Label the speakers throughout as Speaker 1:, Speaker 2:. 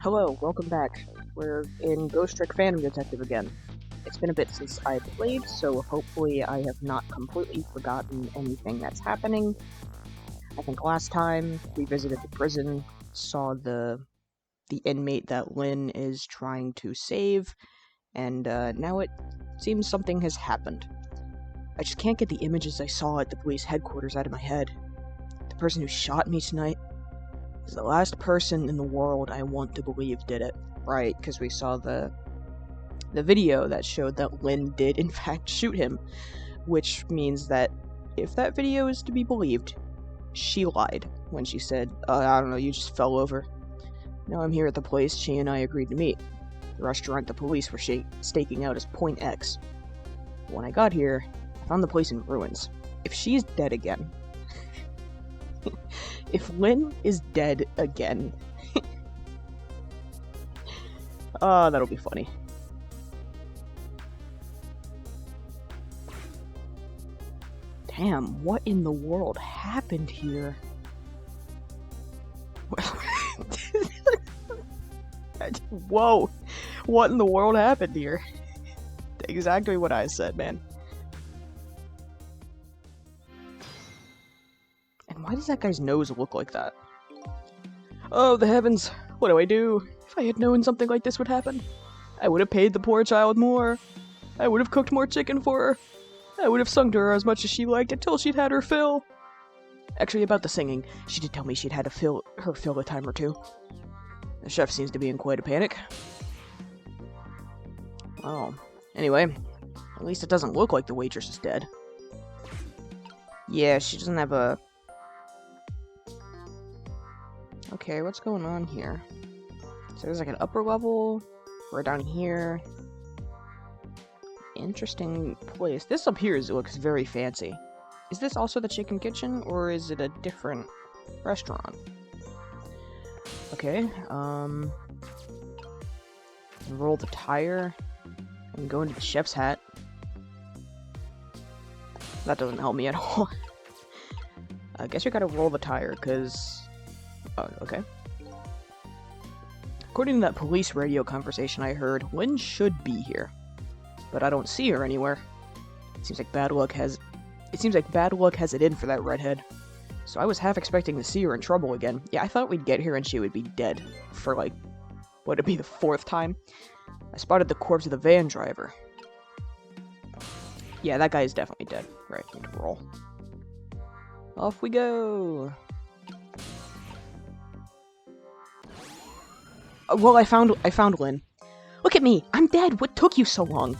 Speaker 1: Hello, welcome back. We're in Ghost Trick Phantom Detective again. It's been a bit since I played, so hopefully I have not completely forgotten anything that's happening. I think last time we visited the prison, saw the inmate that Lynn is trying to save, and now it seems something has happened. I just can't get the images I saw at the police headquarters out of my head. The person who shot me tonight is the last person in the world I want to believe did it. Right, because we saw the video that showed that Lynn did in fact shoot him, which means that if that video is to be believed, she lied when she said, I don't know, you just fell over. Now I'm here at the place she and I agreed to meet, the restaurant the police were staking out as Point X. But when I got here, I found the place in ruins. If she's dead again, if Lynn is dead again, that'll be funny. Damn, what in the world happened here? Whoa, what in the world happened here? Exactly what I said, man. And why does that guy's nose look like that? Oh, the heavens, what do I do? If I had known something like this would happen, I would have paid the poor child more. I would have cooked more chicken for her. I would have sung to her as much as she liked until she'd had her fill. Actually, about the singing, she did tell me she'd had her fill a time or two. The chef seems to be in quite a panic. Well, anyway, at least it doesn't look like the waitress is dead. Yeah, she doesn't have a... Okay, what's going on here? So there's like an upper level, or down here. Interesting place. This up here looks very fancy. Is this also the chicken kitchen, or is it a different restaurant? Okay, roll the tire, and go into the chef's hat. That doesn't help me at all. I guess we gotta roll the tire, cause... Oh, okay. According to that police radio conversation I heard, Lynn should be here. But I don't see her anywhere. It seems like bad luck has it in for that redhead. So I was half expecting to see her in trouble again. Yeah, I thought we'd get here and she would be dead. For like, would it be the 4th time? I spotted the corpse of the van driver. Yeah, that guy is definitely dead. Right, need to roll. Off we go! Well, I found Lynn. Look at me! I'm dead! What took you so long?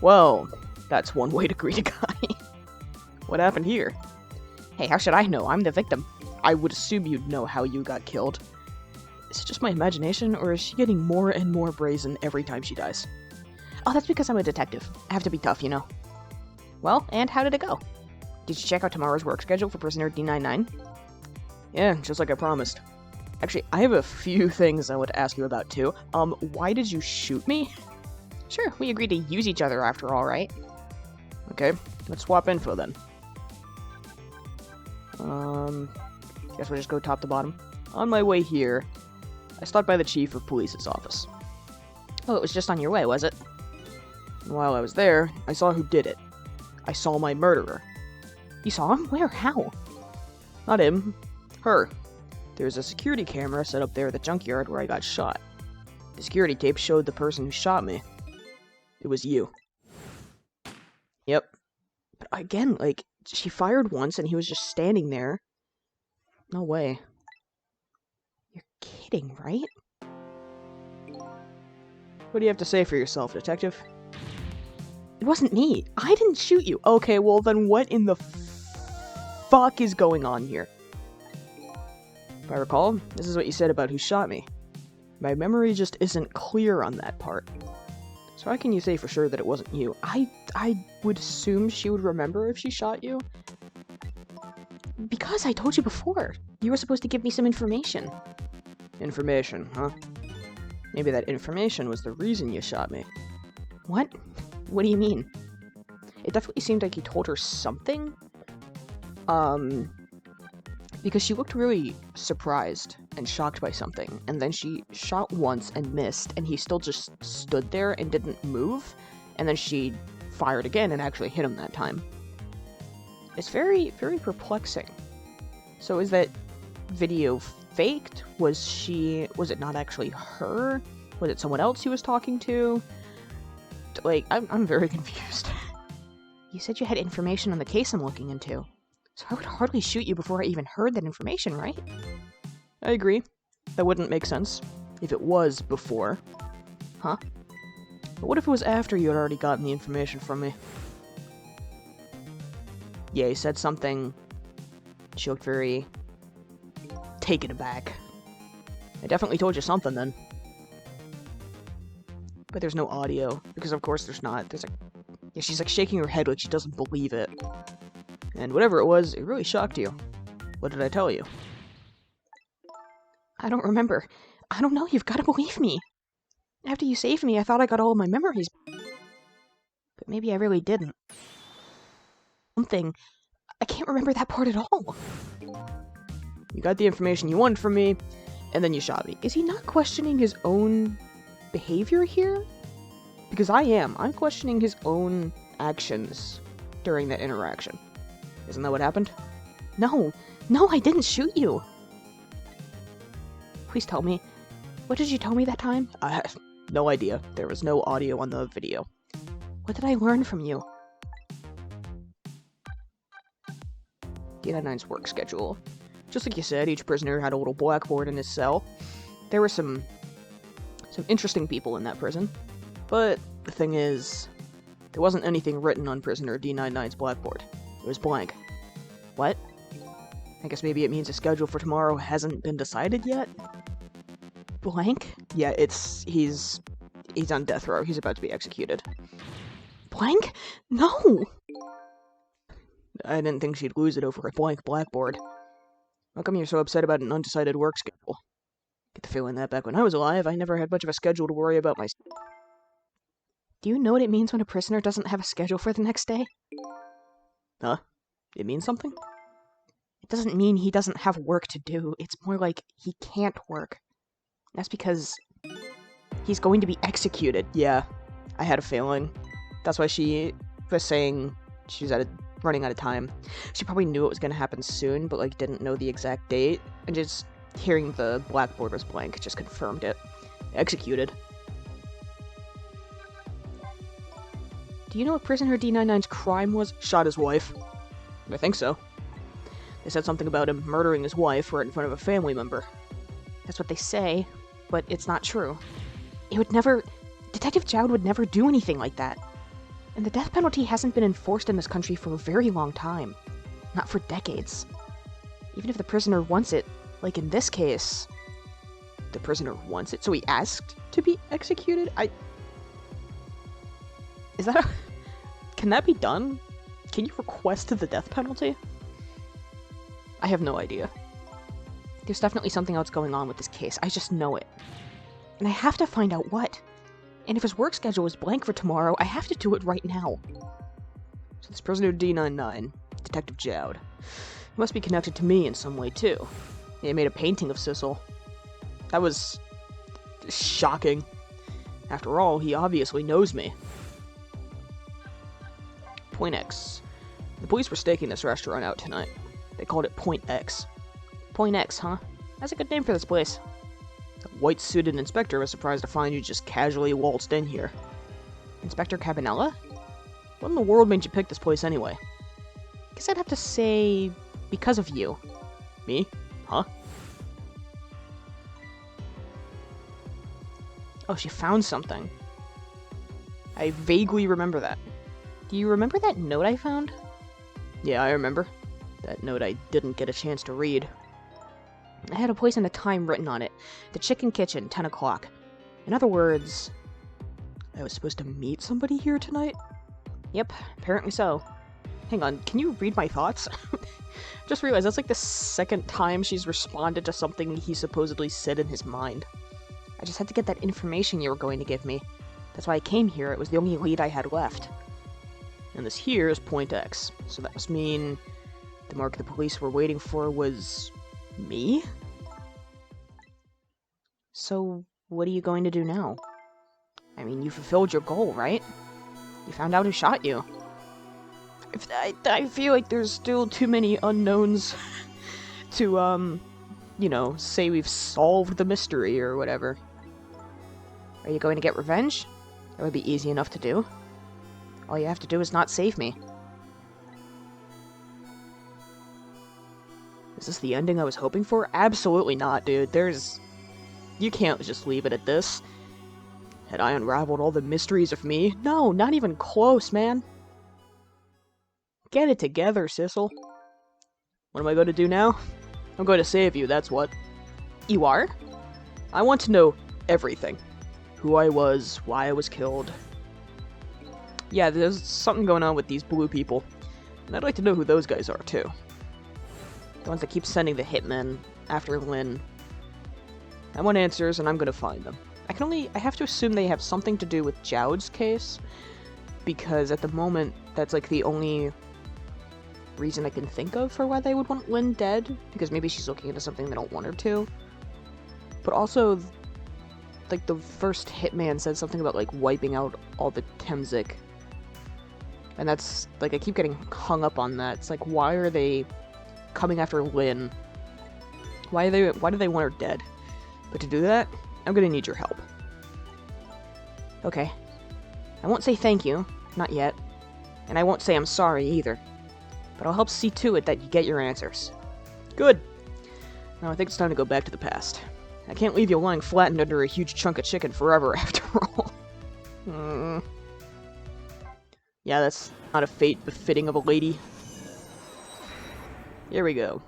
Speaker 1: Well, that's one way to greet a guy. What happened here? Hey, how should I know? I'm the victim. I would assume you'd know how you got killed. Is it just my imagination, or is she getting more and more brazen every time she dies? Oh, that's because I'm a detective. I have to be tough, you know. Well, and how did it go? Did you check out tomorrow's work schedule for prisoner D99? Yeah, just like I promised. Actually, I have a few things I want to ask you about, too. Why did you shoot me? Sure, we agreed to use each other after all, right? Okay, let's swap info then. Guess we'll just go top to bottom. On my way here, I stopped by the chief of police's office. Oh, it was just on your way, was it? And while I was there, I saw who did it. I saw my murderer. You saw him? Where? How? Not him. Her. There's a security camera set up there at the junkyard where I got shot. The security tape showed the person who shot me. It was you. Yep. But again, like, she fired once and he was just standing there. No way. You're kidding, right? What do you have to say for yourself, detective? It wasn't me. I didn't shoot you. Okay, well then what in the fuck is going on here? If I recall, this is what you said about who shot me. My memory just isn't clear on that part. So how can you say for sure that it wasn't you? I would assume she would remember if she shot you. Because I told you before. You were supposed to give me some information. Information, huh? Maybe that information was the reason you shot me. What? What do you mean? It definitely seemed like you told her something. Because she looked really surprised and shocked by something, and then she shot once and missed, and he still just stood there and didn't move, and then she fired again and actually hit him that time. It's very, very perplexing. So is that video faked? Was it not actually her? Was it someone else he was talking to? Like, I'm very confused. You said you had information on the case I'm looking into. So I would hardly shoot you before I even heard that information, right? I agree. That wouldn't make sense. If it was before. Huh? But what if it was after you had already gotten the information from me? Yeah, he said something. She looked very taken aback. I definitely told you something then. But there's no audio, because of course there's not. Yeah, she's like shaking her head like she doesn't believe it. And whatever it was, it really shocked you. What did I tell you? I don't remember. I don't know, you've got to believe me. After you saved me, I thought I got all of my memories. But maybe I really didn't. Something. I can't remember that part at all. You got the information you wanted from me, and then you shot me. Is he not questioning his own behavior here? Because I am. I'm questioning his own actions during that interaction. Isn't that what happened? No, I didn't shoot you. Please tell me. What did you tell me that time? I have no idea. There was no audio on the video. What did I learn from you? D99's work schedule. Just like you said, each prisoner had a little blackboard in his cell. There were some interesting people in that prison. But the thing is, there wasn't anything written on prisoner D99's blackboard. It was blank. What? I guess maybe it means the schedule for tomorrow hasn't been decided yet? Blank? Yeah, he's on death row. He's about to be executed. Blank? No! I didn't think she'd lose it over a blank blackboard. How come you're so upset about an undecided work schedule? Get the feeling that back when I was alive, I never had much of a schedule to worry about myself. Do you know what it means when a prisoner doesn't have a schedule for the next day? Huh? It means something? It doesn't mean he doesn't have work to do. It's more like he can't work. That's because he's going to be executed. Yeah, I had a feeling. That's why she was saying she was running out of time. She probably knew it was going to happen soon, but like didn't know the exact date. And just hearing the blackboard was blank just confirmed it. Executed. Do you know what prisoner D99's crime was? Shot his wife. I think so. They said something about him murdering his wife right in front of a family member. That's what they say, but it's not true. Detective Jowd would never do anything like that. And the death penalty hasn't been enforced in this country for a very long time. Not for decades. Even if the prisoner wants it, like in this case, the prisoner wants it, so he asked to be executed? Can that be done? Can you request the death penalty? I have no idea. There's definitely something else going on with this case. I just know it. And I have to find out what. And if his work schedule is blank for tomorrow, I have to do it right now. So this prisoner D99, Detective Jowd, he must be connected to me in some way too. He made a painting of Sissel. That was shocking. After all, he obviously knows me. Point X. The police were staking this restaurant out tonight. They called it Point X. Point X, huh? That's a good name for this place. The white-suited inspector was surprised to find you just casually waltzed in here. Inspector Cabanella? What in the world made you pick this place anyway? Guess I'd have to say, because of you. Me? Huh? Oh, she found something. I vaguely remember that. Do you remember that note I found? Yeah, I remember. That note I didn't get a chance to read. I had a place and a time written on it. The Chicken Kitchen, 10 o'clock. In other words, I was supposed to meet somebody here tonight? Yep, apparently so. Hang on, can you read my thoughts? Just realized that's like the second time she's responded to something he supposedly said in his mind. I just had to get that information you were going to give me. That's why I came here. It was the only lead I had left. And this here is Point X. So that must mean The mark the police were waiting for was... me? So, what are you going to do now? I mean, you fulfilled your goal, right? You found out who shot you. I feel like there's still too many unknowns to, you know, say we've solved the mystery or whatever. Are you going to get revenge? That would be easy enough to do. All you have to do is not save me. Is this the ending I was hoping for? Absolutely not, dude. You can't just leave it at this. Had I unraveled all the mysteries of me? No, not even close, man. Get it together, Sissel. What am I going to do now? I'm going to save you, that's what. You are? I want to know everything. Who I was, why I was killed. Yeah, there's something going on with these blue people. And I'd like to know who those guys are, too. The ones that keep sending the hitmen after Lynn. I want answers, and I'm gonna find them. I have to assume they have something to do with Jowd's case, because at the moment, that's like the only reason I can think of for why they would want Lynn dead, because maybe she's looking into something they don't want her to. But also, like, the first hitman said something about, like, wiping out all the Temzik. And that's, like, I keep getting hung up on that. It's like, why are they coming after Lynn? Why do they want her dead? But to do that, I'm gonna need your help. Okay. I won't say thank you, not yet. And I won't say I'm sorry either. But I'll help see to it that you get your answers. Good. Now I think it's time to go back to the past. I can't leave you lying flattened under a huge chunk of chicken forever, after all. Yeah, that's not a fate befitting of a lady. Here we go.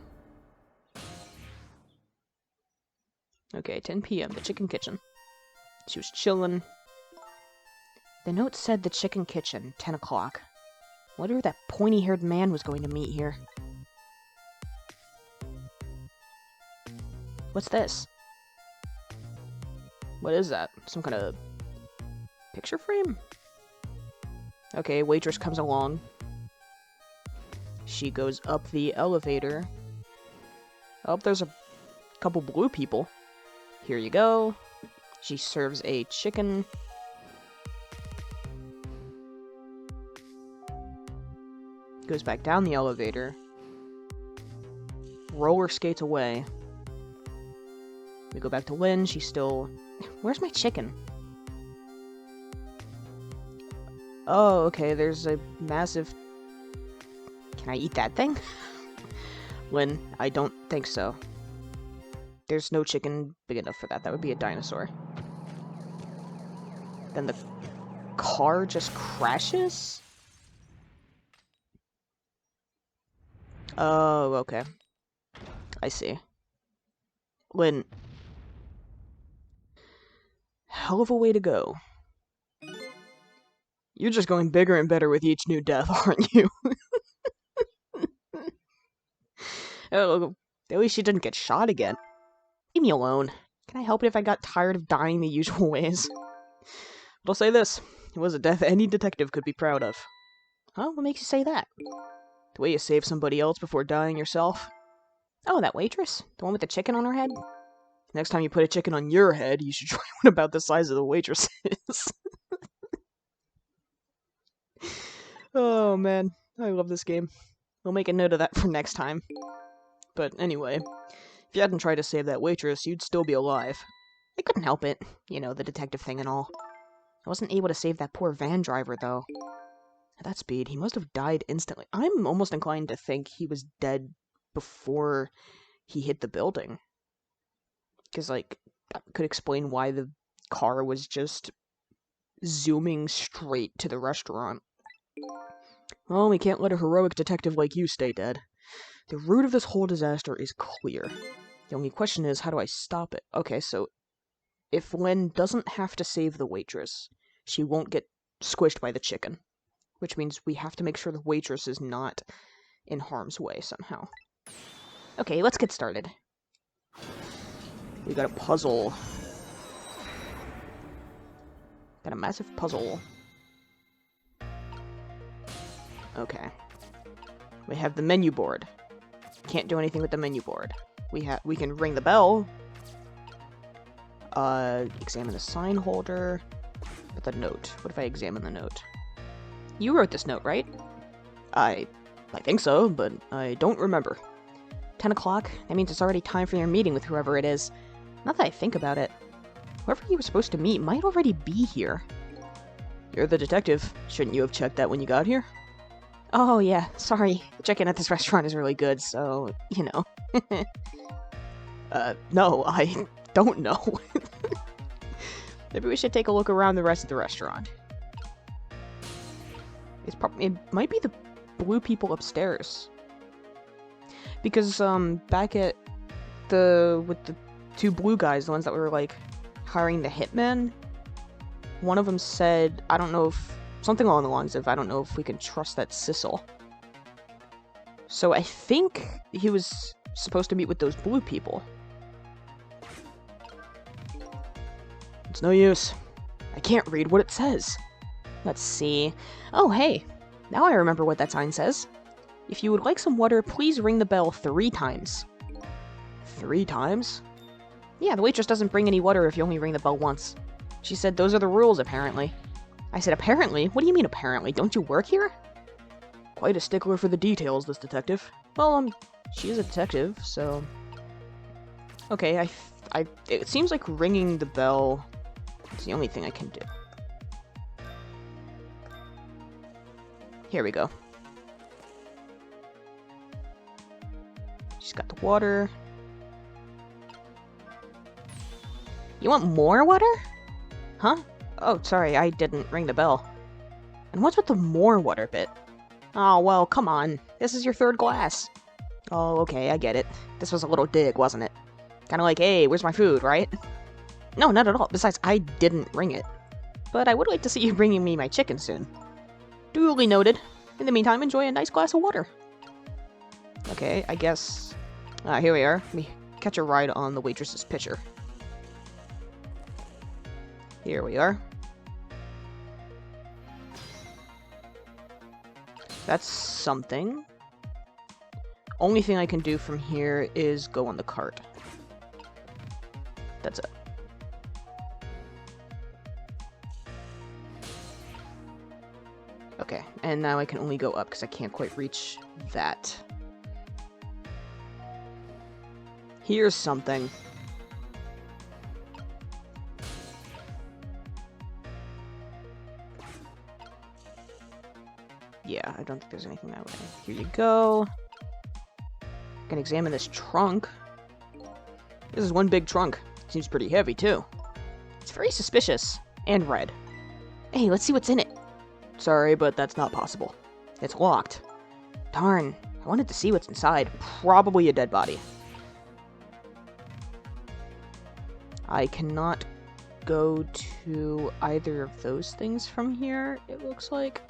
Speaker 1: Okay, 10 p.m., the chicken kitchen. She was chillin'. The note said the chicken kitchen, 10 o'clock. Wonder if that pointy-haired man was going to meet here. What's this? What is that? Some kind of picture frame? Okay, waitress comes along. She goes up the elevator. Oh, there's a couple blue people. Here you go. She serves a chicken. Goes back down the elevator. Roller skates away. We go back to Lynn. She's still... Where's my chicken? Oh, okay. There's a massive... Can I eat that thing? Lynn, I don't think so. There's no chicken big enough for that. That would be a dinosaur. Then the car just crashes? Oh, okay. I see. Lynn. Hell of a way to go. You're just going bigger and better with each new death, aren't you? Oh, at least she didn't get shot again. Leave me alone. Can I help it if I got tired of dying the usual ways? But I'll say this. It was a death any detective could be proud of. Huh? What makes you say that? The way you saved somebody else before dying yourself. Oh, that waitress? The one with the chicken on her head? Next time you put a chicken on your head, you should try one about the size of the waitress's. Oh, man. I love this game. I'll make a note of that for next time. But anyway, if you hadn't tried to save that waitress, you'd still be alive. I couldn't help it. You know, the detective thing and all. I wasn't able to save that poor van driver, though. At that speed, he must have died instantly. I'm almost inclined to think he was dead before he hit the building. Because, like, that could explain why the car was just zooming straight to the restaurant. Well, we can't let a heroic detective like you stay dead. The root of this whole disaster is clear. The only question is, how do I stop it? Okay, so if Lynn doesn't have to save the waitress, she won't get squished by the chicken. Which means we have to make sure the waitress is not in harm's way somehow. Okay, let's get started. We got a puzzle. Got a massive puzzle. Okay. We have the menu board. Can't do anything with the menu board. We can ring the bell. Examine the sign holder. But the note. What if I examine the note? You wrote this note, right? I think so, but I don't remember. 10 o'clock? That means it's already time for your meeting with whoever it is. Not that I think about it. Whoever you were supposed to meet might already be here. You're the detective. Shouldn't you have checked that when you got here? Oh, yeah. Sorry. The check-in at this restaurant is really good, so, you know. No, I don't know. Maybe we should take a look around the rest of the restaurant. It might be the blue people upstairs. Because, back at with the two blue guys, the ones that were, like, hiring the hitmen, one of them said, I don't know if, something along the lines of, I don't know if we can trust that Sissel. So I think he was supposed to meet with those blue people. It's no use. I can't read what it says. Let's see. Oh, hey. Now I remember what that sign says. If you would like some water, please ring the bell 3 times. 3 times? Yeah, the waitress doesn't bring any water if you only ring the bell once. She said those are the rules, apparently. I said, apparently? What do you mean, apparently? Don't you work here? Quite a stickler for the details, this detective. Well, she is a detective, so... Okay, it seems like ringing the bell is the only thing I can do. Here we go. She's got the water. You want more water? Huh? Oh, sorry, I didn't ring the bell. And what's with the more water bit? Oh, well, come on. This is your 3rd glass. Oh, okay, I get it. This was a little dig, wasn't it? Kinda like, hey, where's my food, right? No, not at all. Besides, I didn't ring it. But I would like to see you bringing me my chicken soon. Duly noted. In the meantime, enjoy a nice glass of water. Okay, I guess... here we are. Let me catch a ride on the waitress's pitcher. Here we are. That's something. Only thing I can do from here is go on the cart. That's it. Okay, and now I can only go up because I can't quite reach that. Here's something. Yeah, I don't think there's anything that way. Here you go. I can examine this trunk. This is one big trunk. Seems pretty heavy, too. It's very suspicious. And red. Hey, let's see what's in it. Sorry, but that's not possible. It's locked. Darn. I wanted to see what's inside. Probably a dead body. I cannot go to either of those things from here, it looks like.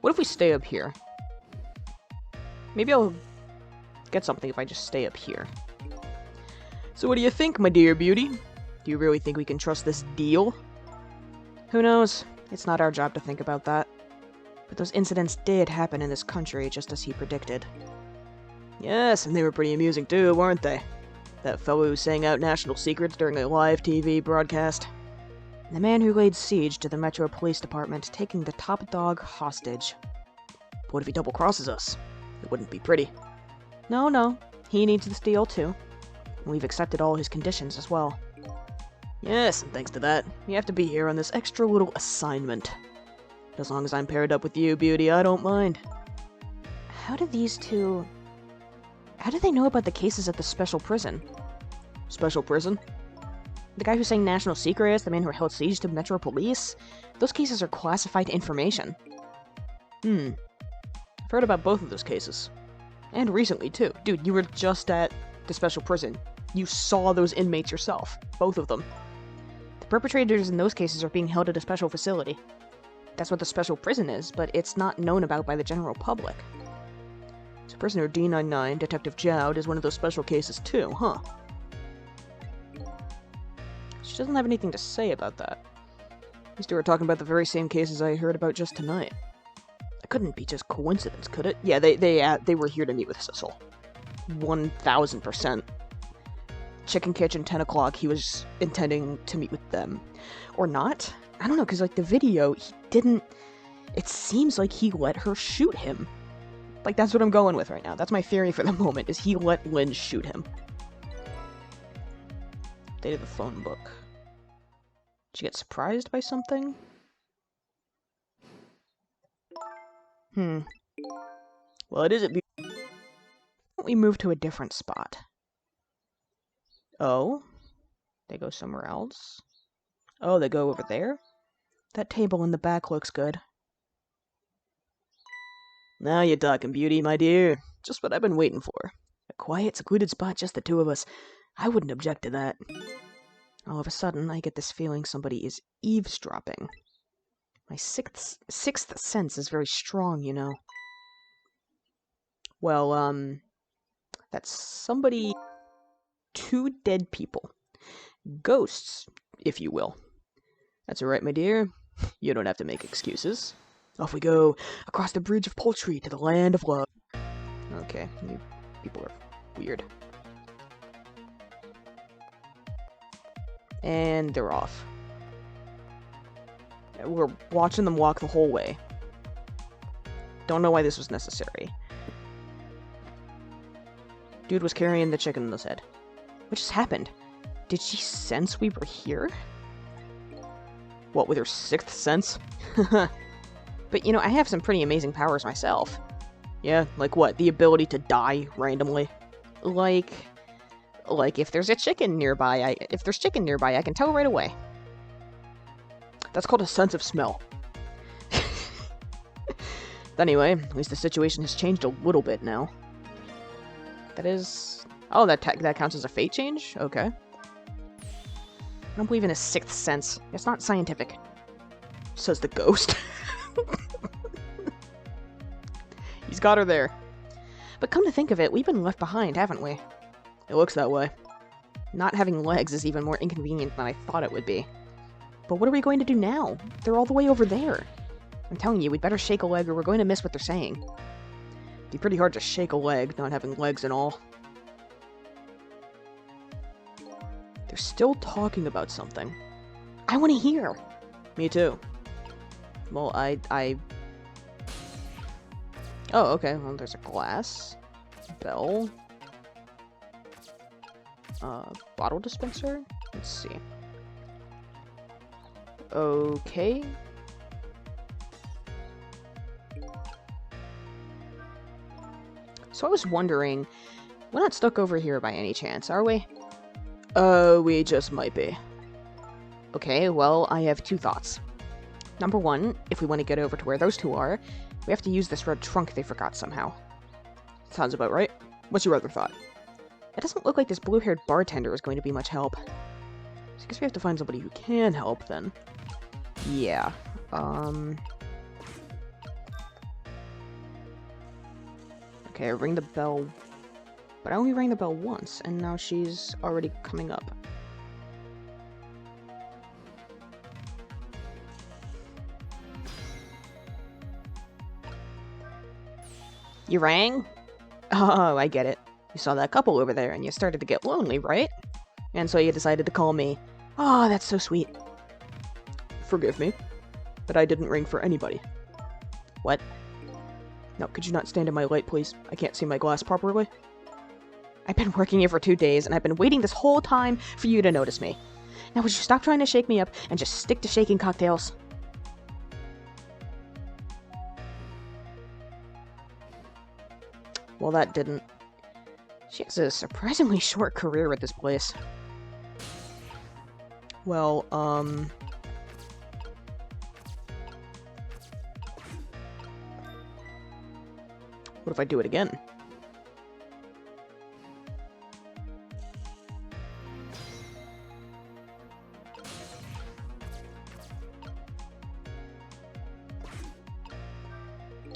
Speaker 1: What if we stay up here? Maybe I'll get something if I just stay up here. So what do you think, my dear beauty? Do you really think we can trust this deal? Who knows? It's not our job to think about that. But those incidents did happen in this country, just as he predicted. Yes, and they were pretty amusing too, weren't they? That fellow who sang out national secrets during a live TV broadcast. The man who laid siege to the Metro Police Department, taking the top dog hostage. What if he double-crosses us? It wouldn't be pretty. No. He needs this deal, too. And we've accepted all his conditions as well. Yes, and thanks to that, you have to be here on this extra little assignment. But as long as I'm paired up with you, beauty, I don't mind. How do these two... How do they know about the cases at the special prison? Special prison? The guy who sang National Secrets, the man who held siege to Metro Police? Those cases are classified information. I've heard about both of those cases. And recently, too. Dude, you were just at the special prison. You saw those inmates yourself. Both of them. The perpetrators in those cases are being held at a special facility. That's what the special prison is, but it's not known about by the general public. So prisoner D99, Detective Jowd, is one of those special cases too, huh? She doesn't have anything to say about that. These two are talking about the very same cases I heard about just tonight. A It couldn't be just coincidence, could it? Yeah, they were here to meet with Sissel. 1000%. Chicken Kitchen, 10 o'clock, he was intending to meet with them. Or not? I don't know, because, like, the video, he didn't... It seems like he let her shoot him. Like, that's what I'm going with right now. That's my theory for the moment, is he let Lynn shoot him. Updated the phone book. Did you get surprised by something? Well, it isn't. Why don't we move to a different spot? Oh? They go somewhere else? Oh, they go over there? That table in the back looks good. Now you're talking, beauty, my dear. Just what I've been waiting for. A quiet, secluded spot, just the two of us. I wouldn't object to that. All of a sudden, I get this feeling somebody is eavesdropping. My sixth sense is very strong, you know. Well, that's somebody... 2 dead people. Ghosts, if you will. That's alright, my dear. You don't have to make excuses. Off we go, across the bridge of poultry to the land of love. Okay, you people are weird. And they're off. We're watching them walk the whole way. Don't know why this was necessary. Dude was carrying the chicken in his head. What just happened? Did she sense we were here? What, with her 6th sense? But, you know, I have some pretty amazing powers myself. Yeah, like what? The ability to die randomly? Like if there's a chicken nearby, if there's chicken nearby, I can tell right away. That's called a sense of smell. Anyway, at least the situation has changed a little bit now. That is... Oh, that counts as a fate change? Okay. I don't believe in a 6th sense. It's not scientific. Says the ghost. He's got her there. But come to think of it, we've been left behind, haven't we? It looks that way. Not having legs is even more inconvenient than I thought it would be. But what are we going to do now? They're all the way over there. I'm telling you, we'd better shake a leg or we're going to miss what they're saying. It'd be pretty hard to shake a leg, not having legs and all. They're still talking about something. I want to hear! Me too. Well, Oh, okay. Well, there's a glass. Bell. Bottle dispenser? Let's see. Okay. So I was wondering, we're not stuck over here by any chance, are we? We just might be. Okay, well, I have 2 thoughts. Number 1, if we want to get over to where those 2 are, we have to use this red trunk they forgot somehow. Sounds about right. What's your other thought? It doesn't look like this blue-haired bartender is going to be much help. So I guess we have to find somebody who can help, then. Yeah. Okay, I ring the bell. But I only rang the bell once, and now she's already coming up. You rang? Oh, I get it. You saw that couple over there, and you started to get lonely, right? And so you decided to call me. Oh, that's so sweet. Forgive me, but I didn't ring for anybody. What? No, could you not stand in my light, please? I can't see my glass properly. I've been working here for 2 days, and I've been waiting this whole time for you to notice me. Now would you stop trying to shake me up and just stick to shaking cocktails? Well, that didn't. She has a surprisingly short career at this place. Well, what if I do it again?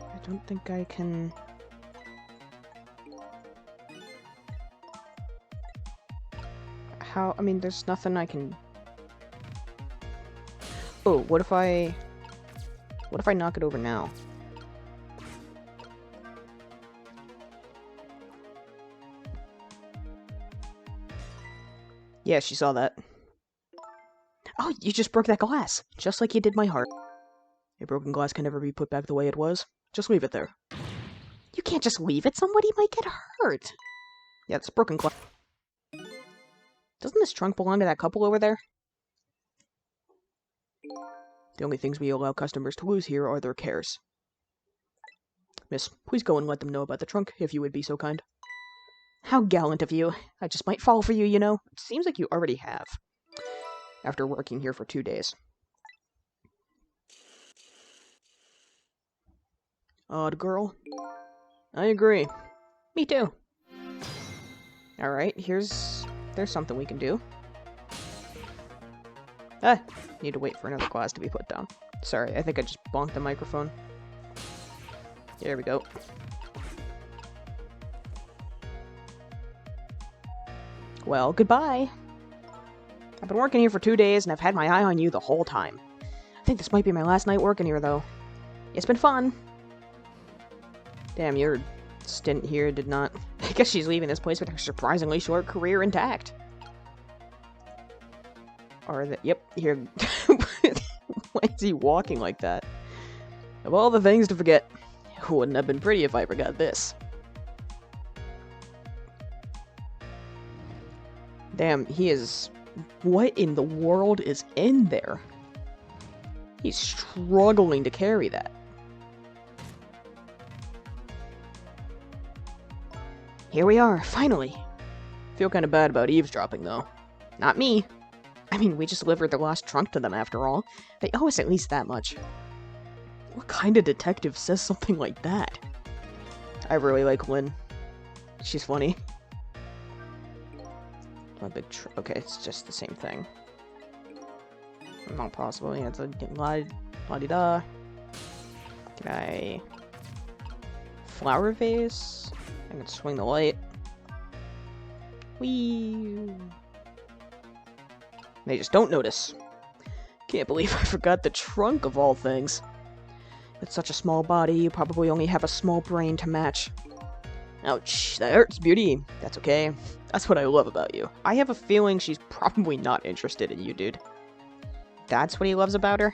Speaker 1: I don't think I can... How? I mean, there's nothing I can... Oh, what if I knock it over now? Yeah, she saw that. Oh, you just broke that glass, just like you did my heart. A broken glass can never be put back the way it was. Just leave it there. You can't just leave it. Somebody might get hurt. Yeah, it's broken glass. Doesn't this trunk belong to that couple over there? The only things we allow customers to lose here are their cares. Miss, please go and let them know about the trunk, if you would be so kind. How gallant of you. I just might fall for you, you know. It seems like you already have. After working here for 2 days. Odd girl. I agree. Me too. Alright, there's something we can do. Need to wait for another glass to be put down. Sorry, I think I just bonked the microphone. There we go. Well, goodbye. I've been working here for 2 days, and I've had my eye on you the whole time. I think this might be my last night working here, though. It's been fun. Damn, your stint here did not... I guess she's leaving this place with her surprisingly short career intact. Or that... Yep, here... Why is he walking like that? Of all the things to forget, it wouldn't have been pretty if I forgot this. Damn, he is... What in the world is in there? He's struggling to carry that. Here we are, finally. Feel kind of bad about eavesdropping, though. Not me. I mean, we just delivered the lost trunk to them, after all. They owe us at least that much. What kind of detective says something like that? I really like Lynn. She's funny. A big okay, it's just the same thing. Not possible. Yeah, it's a la-di-da. Can I... Flower vase? I can swing the light. Whee! They just don't notice. Can't believe I forgot the trunk of all things. It's such a small body, you probably only have a small brain to match. Ouch, that hurts, Beauty. That's okay. That's what I love about you. I have a feeling she's probably not interested in you, dude. That's what he loves about her?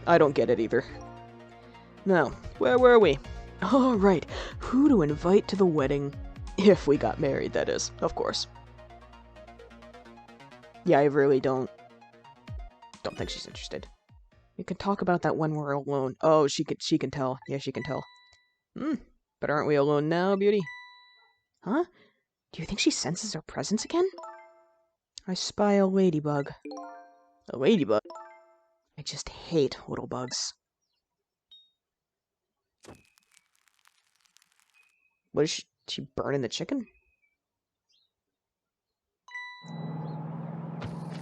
Speaker 1: I don't get it either. Now, where were we? Oh, right. Who to invite to the wedding? If we got married, that is, of course. Yeah, I really don't think she's interested. We can talk about that when we're alone. Oh, she can tell. Yeah, she can tell. But aren't we alone now, Beauty? Huh? Do you think she senses our presence again? I spy a ladybug. A ladybug? I just hate little bugs. What is she burning the chicken?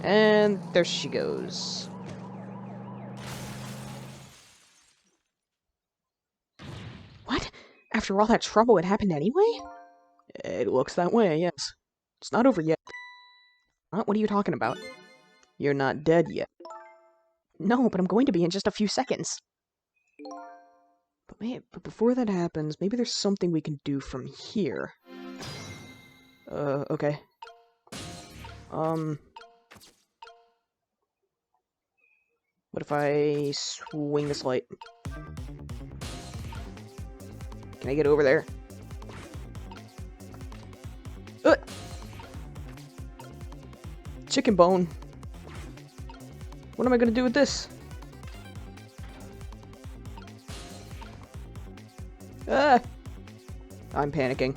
Speaker 1: And there she goes. What? After all that trouble, it happened anyway? It looks that way, yes. It's not over yet. What are you talking about? You're not dead yet. No, but I'm going to be in just a few seconds. But before that happens, maybe there's something we can do from here. Okay. What if I swing this light? Can I get over there? Chicken bone. What am I gonna do with this? I'm panicking.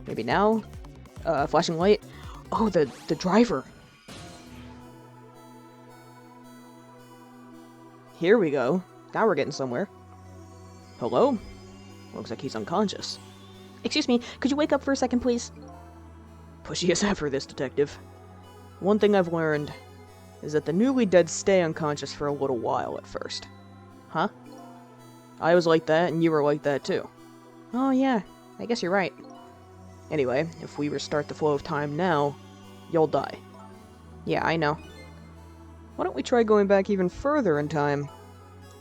Speaker 1: Maybe now? Flashing light? Oh, the driver. Here we go. Now we're getting somewhere. Hello? Looks like he's unconscious. Excuse me, could you wake up for a second, please? Pushy as ever, this detective. One thing I've learned is that the newly dead stay unconscious for a little while at first. Huh? I was like that, and you were like that too. Oh yeah, I guess you're right. Anyway, if we restart the flow of time now, you'll die. Yeah, I know. Why don't we try going back even further in time?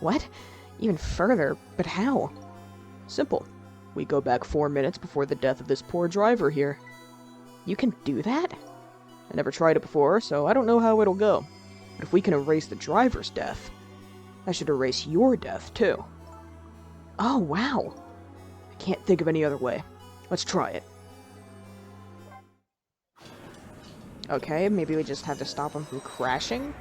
Speaker 1: What? Even further? But how? Simple. We go back 4 minutes before the death of this poor driver here. You can do that? I never tried it before, so I don't know how it'll go. But if we can erase the driver's death, I should erase your death, too. Oh, wow. I can't think of any other way. Let's try it. Okay, maybe we just have to stop him from crashing?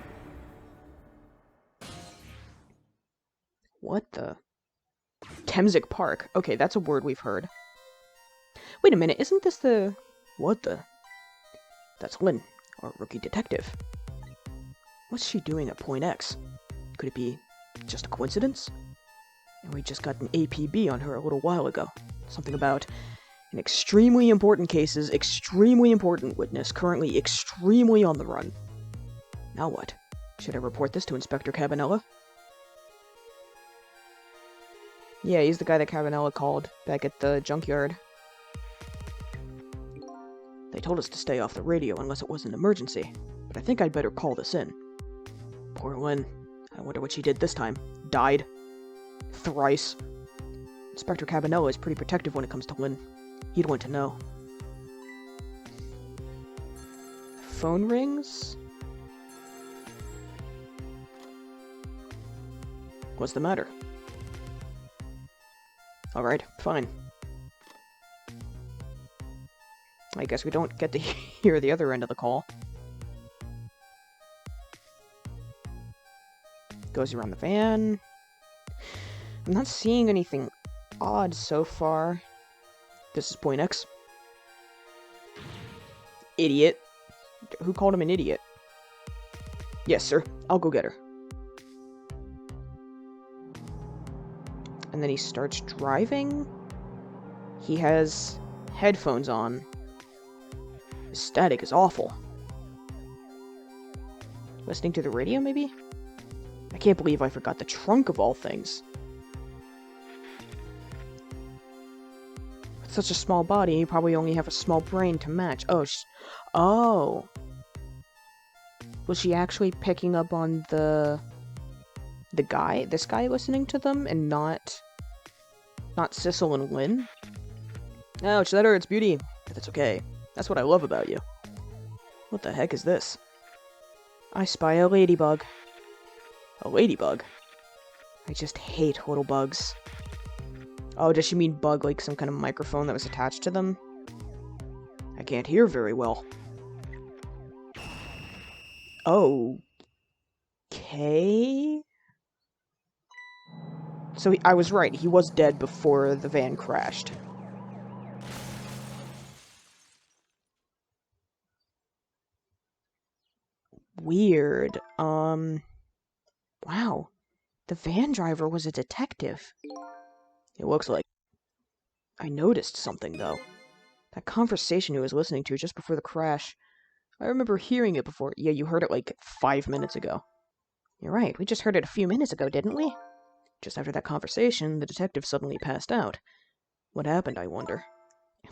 Speaker 1: What the? Temsic Park. Okay, that's a word we've heard. Wait a minute, isn't this the... What the? That's Lynn, our rookie detective. What's she doing at Point X? Could it be just a coincidence? And we just got an APB on her a little while ago. Something about an extremely important case's extremely important witness, currently extremely on the run. Now what? Should I report this to Inspector Cabanela? Yeah, he's the guy that Cabanela called back at the junkyard. They told us to stay off the radio unless it was an emergency, but I think I'd better call this in. Poor Lynn. I wonder what she did this time. Died. Thrice. Inspector Cabanela is pretty protective when it comes to Lynn. He'd want to know. Phone rings? What's the matter? Alright, fine. I guess we don't get to hear the other end of the call. Goes around the van. I'm not seeing anything odd so far. This is Point X. Idiot. Who called him an idiot? Yes, sir. I'll go get her. And then he starts driving. He has headphones on. The static is awful. Listening to the radio, maybe? I can't believe I forgot the trunk of all things. With such a small body, you probably only have a small brain to match. Oh, oh. Was she actually picking up on this guy listening to them, and not Sissel and Lynn? Ouch, that hurts, Beauty. But that's okay. That's what I love about you. What the heck is this? I spy a ladybug. A ladybug? I just hate little bugs. Oh, does she mean bug like some kind of microphone that was attached to them? I can't hear very well. Okay. So I was right, he was dead before the van crashed. Weird. Wow. The van driver was a detective. It looks like. I noticed something, though. That conversation he was listening to just before the crash. I remember hearing it before. Yeah, you heard it like 5 minutes ago. You're right, we just heard it a few minutes ago, didn't we? Just after that conversation, the detective suddenly passed out. What happened, I wonder?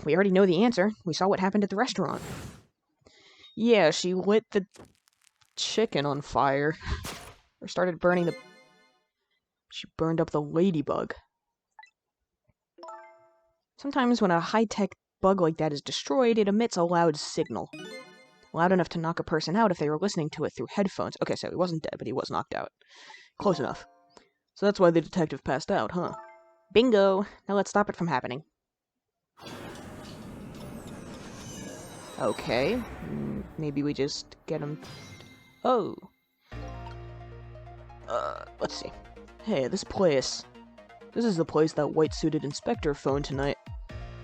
Speaker 1: We already know the answer. We saw what happened at the restaurant. Yeah, she lit the chicken on fire. Or started burning the... She burned up the ladybug. Sometimes when a high-tech bug like that is destroyed, it emits a loud signal. Loud enough to knock a person out if they were listening to it through headphones. Okay, so he wasn't dead, but he was knocked out. Close enough. So that's why the detective passed out, huh? Bingo! Now let's stop it from happening. Okay. Maybe we just get him... Oh. Let's see. Hey, this place. This is the place that white-suited inspector phoned tonight.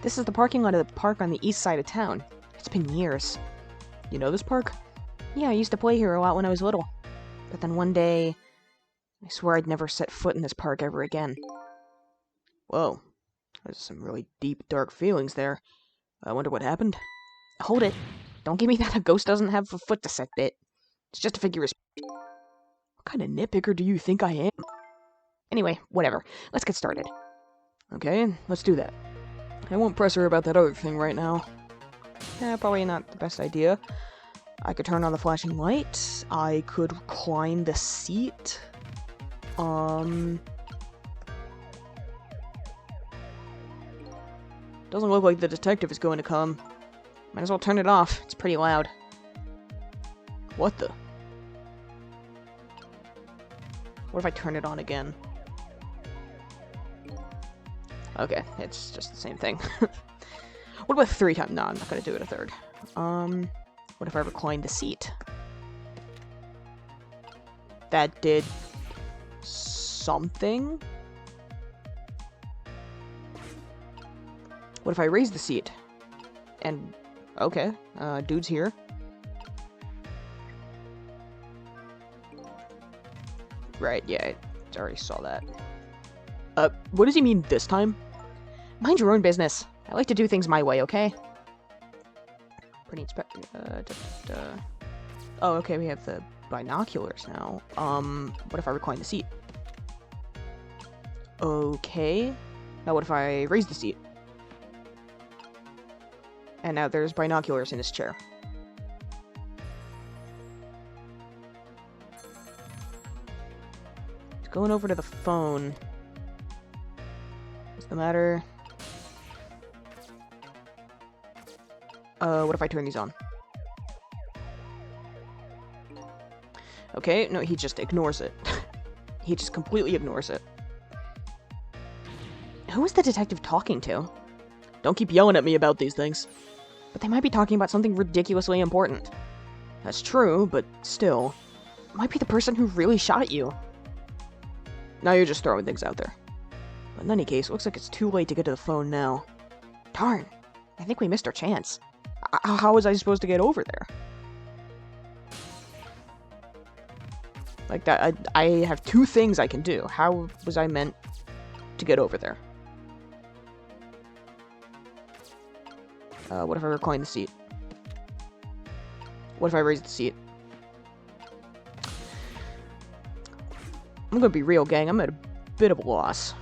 Speaker 1: This is the parking lot of the park on the east side of town. It's been years. You know this park? Yeah, I used to play here a lot when I was little. But then one day... I swear I'd never set foot in this park ever again. Whoa. There's some really deep, dark feelings there. I wonder what happened. Hold it. Don't give me that a ghost doesn't have a foot to set bit. It's just a figure of speech. What kind of nitpicker do you think I am? Anyway, whatever. Let's get started. Okay, let's do that. I won't press her about that other thing right now. Probably not the best idea. I could turn on the flashing light. I could recline the seat. Doesn't look like the detective is going to come. Might as well turn it off. It's pretty loud. What the? What if I turn it on again? Okay, it's just the same thing. What about 3 times? No, I'm not gonna do it a third. What if I recline the seat? That did something? What if I raise the seat? And, okay, dude's here. Right, yeah, I already saw that. What does he mean this time? Mind your own business. I like to do things my way, okay? Pretty Oh, okay, we have the binoculars now. What if I recline the seat? Okay. Now what if I raise the seat? And now there's binoculars in his chair. He's going over to the phone. What's the matter? What if I turn these on? Okay, no, he just ignores it. He just completely ignores it. Who is the detective talking to? Don't keep yelling at me about these things. But they might be talking about something ridiculously important. That's true, but still. It might be the person who really shot at you. Now you're just throwing things out there. But in any case, it looks like it's too late to get to the phone now. Darn. I think we missed our chance. How was I supposed to get over there? Like that, I have 2 things I can do. How was I meant to get over there? What if I recline the seat? What if I raise the seat? I'm gonna be real, gang. I'm at a bit of a loss.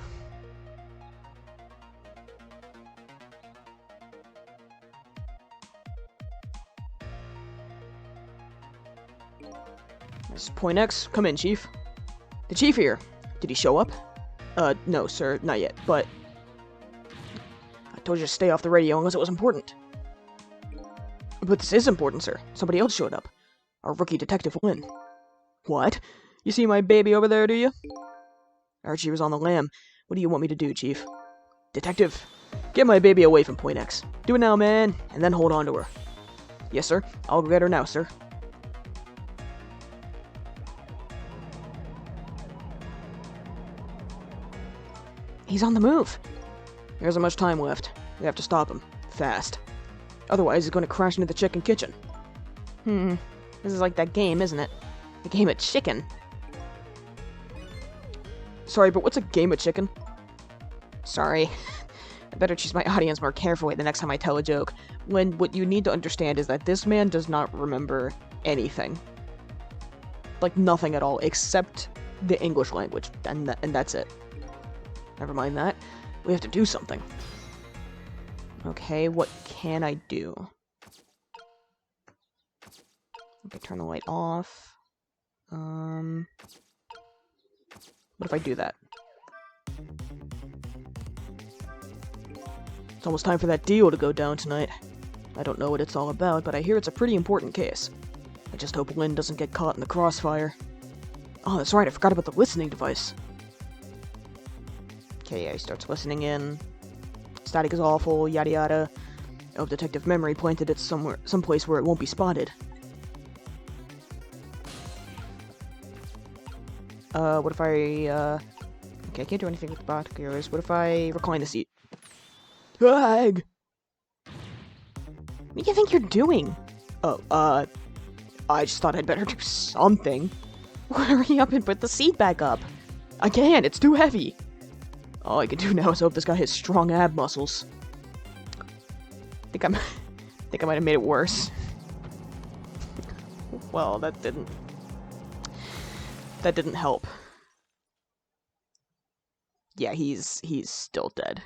Speaker 1: This is Point X. Come in, Chief. The Chief here. Did he show up? No, sir. Not yet, but... I told you to stay off the radio unless it was important. But this is important, sir. Somebody else showed up. Our rookie detective, Lynn. What? You see my baby over there, do you? Archie was on the lam. What do you want me to do, Chief? Detective, get my baby away from Point X. Do it now, man, and then hold on to her. Yes, sir. I'll go get her now, sir. He's on the move. There isn't much time left. We have to stop him. Fast. Otherwise, he's going to crash into the chicken kitchen. This is like that game, isn't it? The game of chicken. Sorry, but what's a game of chicken? Sorry. I better choose my audience more carefully the next time I tell a joke. When what you need to understand is that this man does not remember anything. Like, nothing at all, except the English language, and that's it. Never mind that. We have to do something. Okay, what can I do? Okay, turn the light off. What if I do that? It's almost time for that deal to go down tonight. I don't know what it's all about, but I hear it's a pretty important case. I just hope Lynn doesn't get caught in the crossfire. Oh, that's right, I forgot about the listening device. Okay, yeah, he starts listening in. Static is awful, yada yada. I hope Detective Memory planted it someplace where it won't be spotted. What if I, okay, I can't do anything with the binoculars. What if I recline the seat? Ag! What do you think you're doing? Oh, I just thought I'd better do something. Hurry up and put the seat back up. I can't, it's too heavy. All I can do now is hope this guy has strong ab muscles. think I might have made it worse. Well, that didn't help. Yeah, he's still dead.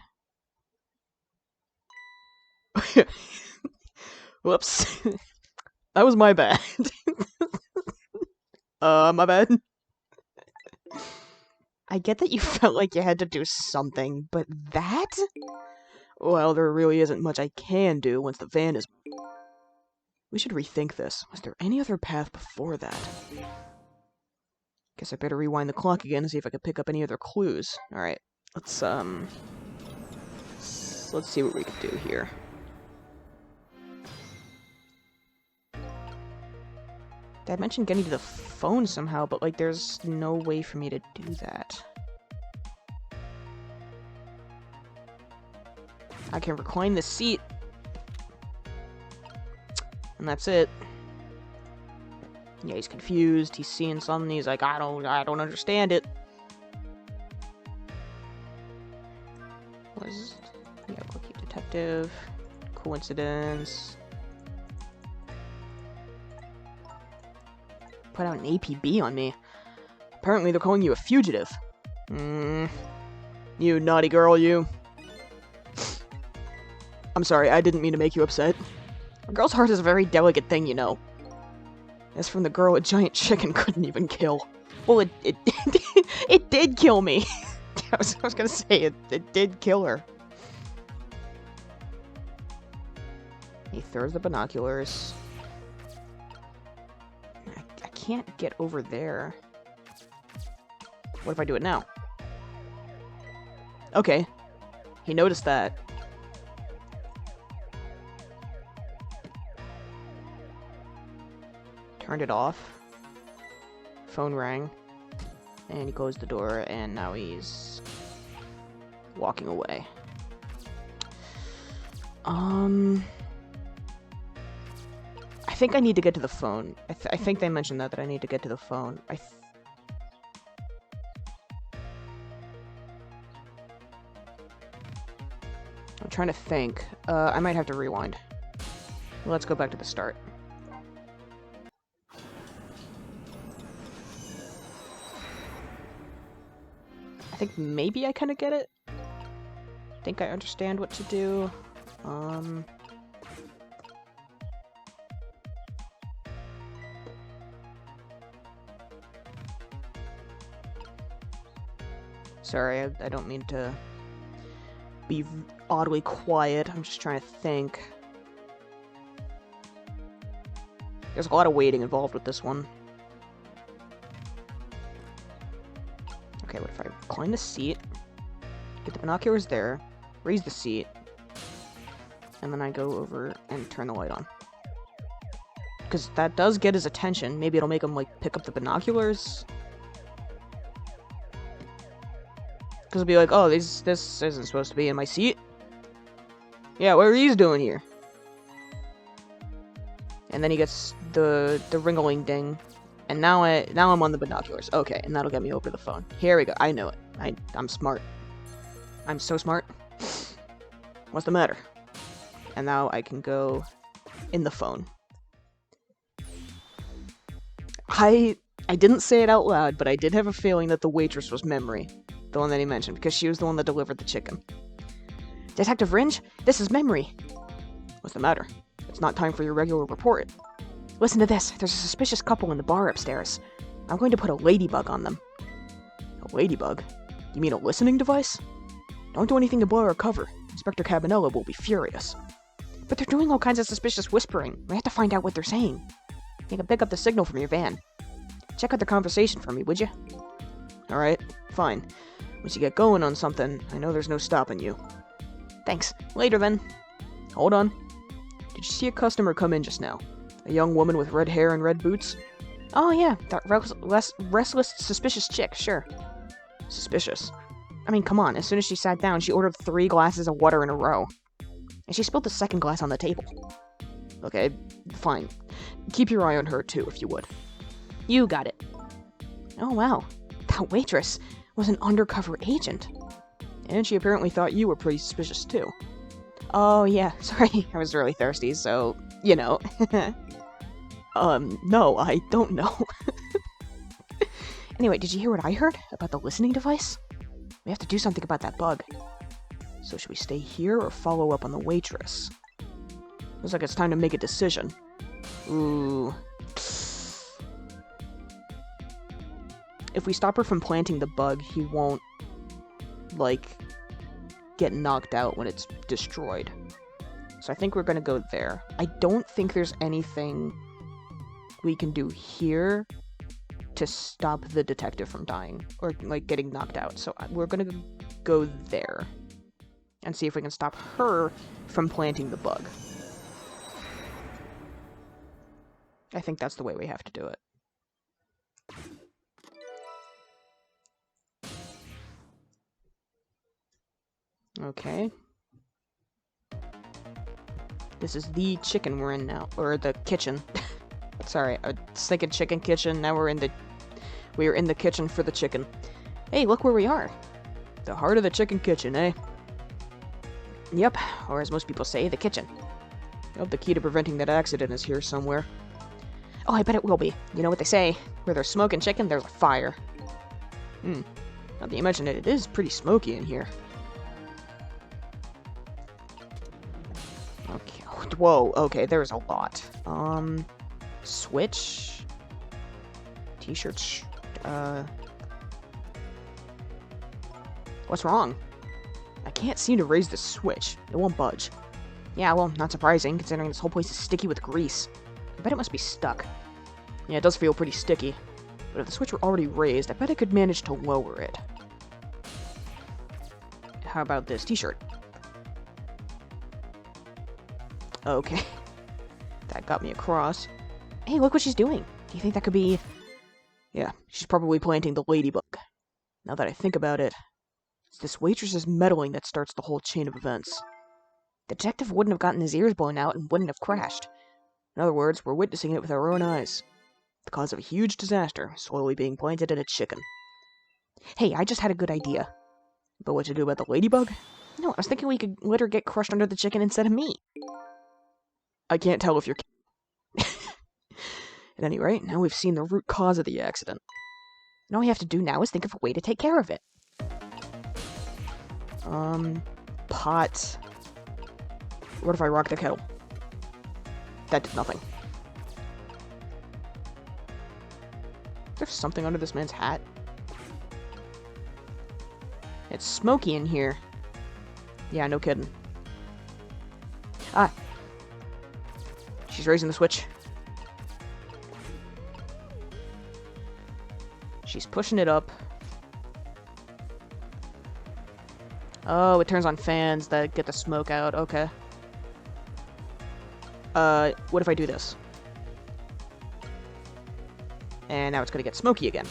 Speaker 1: Whoops. That was my bad. My bad. I get that you felt like you had to do something, but that? Well, there really isn't much I can do once the van is...
Speaker 2: We should rethink this. Was there any other path before that? Guess I better rewind the clock again and see if I can pick up any other clues. Alright, let's see what we can do here. Dad mentioned getting to the phone somehow, but, like, there's no way for me to do that. I can recline the seat. And that's it. Yeah, he's confused. He's seeing something. He's like, I don't understand it. Yeah, Quickie Detective. Coincidence. Put out an APB on me. Apparently they're calling you a fugitive. You naughty girl, you. I'm sorry, I didn't mean to make you upset. A girl's heart is a very delicate thing, you know. As from the girl, a giant chicken couldn't even kill. Well, it did kill me. I was gonna say, it did kill her. He throws the binoculars. I can't get over there. What if I do it now? Okay. He noticed that. Turned it off. Phone rang. And he closed the door, and now he's walking away. I think I need to get to the phone. I think they mentioned that I need to get to the phone. I'm trying to think. I might have to rewind. Let's go back to the start. I think maybe I kind of get it. I think I understand what to do. Sorry, I don't mean to be oddly quiet. I'm just trying to think. There's a lot of waiting involved with this one. Okay, what if I recline the seat, get the binoculars there, raise the seat, and then I go over and turn the light on. Because that does get his attention. Maybe it'll make him, like, pick up the binoculars. Because he'll be like, oh, this isn't supposed to be in my seat. Yeah, what are these doing here? And then he gets the ring-a-ling ding. And now I'm on the binoculars. Okay, and that'll get me over the phone. Here we go. I know it. I'm smart. I'm so smart. What's the matter? And now I can go in the phone. I didn't say it out loud, but I did have a feeling that the waitress was Memory. The one that he mentioned, because she was the one that delivered the chicken. Detective Ringe, this is Memory. What's the matter? It's not time for your regular report. Listen to this. There's a suspicious couple in the bar upstairs. I'm going to put a ladybug on them. A ladybug? You mean a listening device? Don't do anything to blow our cover. Inspector Cabanella will be furious. But they're doing all kinds of suspicious whispering. We have to find out what they're saying. You can pick up the signal from your van. Check out their conversation for me, would you? Alright, fine. Once you get going on something, I know there's no stopping you. Thanks. Later then. Hold on. Did you see a customer come in just now? A young woman with red hair and red boots? Oh yeah, that restless, suspicious chick, sure. Suspicious? I mean, come on, as soon as she sat down, she ordered 3 glasses of water in a row. And she spilled the second glass on the table. Okay, fine. Keep your eye on her, too, if you would. You got it. Oh wow, that waitress was an undercover agent. And she apparently thought you were pretty suspicious, too. Oh yeah, sorry, I was really thirsty, so, you know. No, I don't know. Anyway, did you hear what I heard about the listening device? We have to do something about that bug. So should we stay here or follow up on the waitress? Looks like it's time to make a decision. Ooh. If we stop her from planting the bug, he won't, like, get knocked out when it's destroyed. So I think we're gonna go there. I don't think there's anything we can do here to stop the detective from dying or like getting knocked out. So we're gonna go there and see if we can stop her from planting the bug. I think that's the way we have to do it. Okay. This is the chicken we're in now, or the kitchen. Sorry, I was thinking chicken kitchen, now we're in the kitchen for the chicken. Hey, look where we are. The heart of the chicken kitchen, eh? Yep, or as most people say, the kitchen. I hope the key to preventing that accident is here somewhere. Oh, I bet it will be. You know what they say, where there's smoke and chicken, there's a fire. Now that you mention it, it is pretty smoky in here. Okay, whoa, okay, there's a lot. Switch? T-shirts, what's wrong? I can't seem to raise the switch. It won't budge. Yeah, well, not surprising, considering this whole place is sticky with grease. I bet it must be stuck. Yeah, it does feel pretty sticky. But if the switch were already raised, I bet I could manage to lower it. How about this t-shirt? Okay. That got me across. Hey, look what she's doing. Do you think that could be... Yeah, she's probably planting the ladybug. Now that I think about it, it's this waitress's meddling that starts the whole chain of events. The detective wouldn't have gotten his ears blown out and wouldn't have crashed. In other words, we're witnessing it with our own eyes. The cause of a huge disaster, slowly being planted in a chicken. Hey, I just had a good idea. But what to do about the ladybug? No, I was thinking we could let her get crushed under the chicken instead of me. I can't tell if you're... At any rate, now we've seen the root cause of the accident. And all we have to do now is think of a way to take care of it. Pot. What if I rock the kettle? That did nothing. There's something under this man's hat. It's smoky in here. Yeah, no kidding. Ah. She's raising the switch. She's pushing it up. Oh, it turns on fans that get the smoke out. Okay. What if I do this? And now it's gonna get smoky again.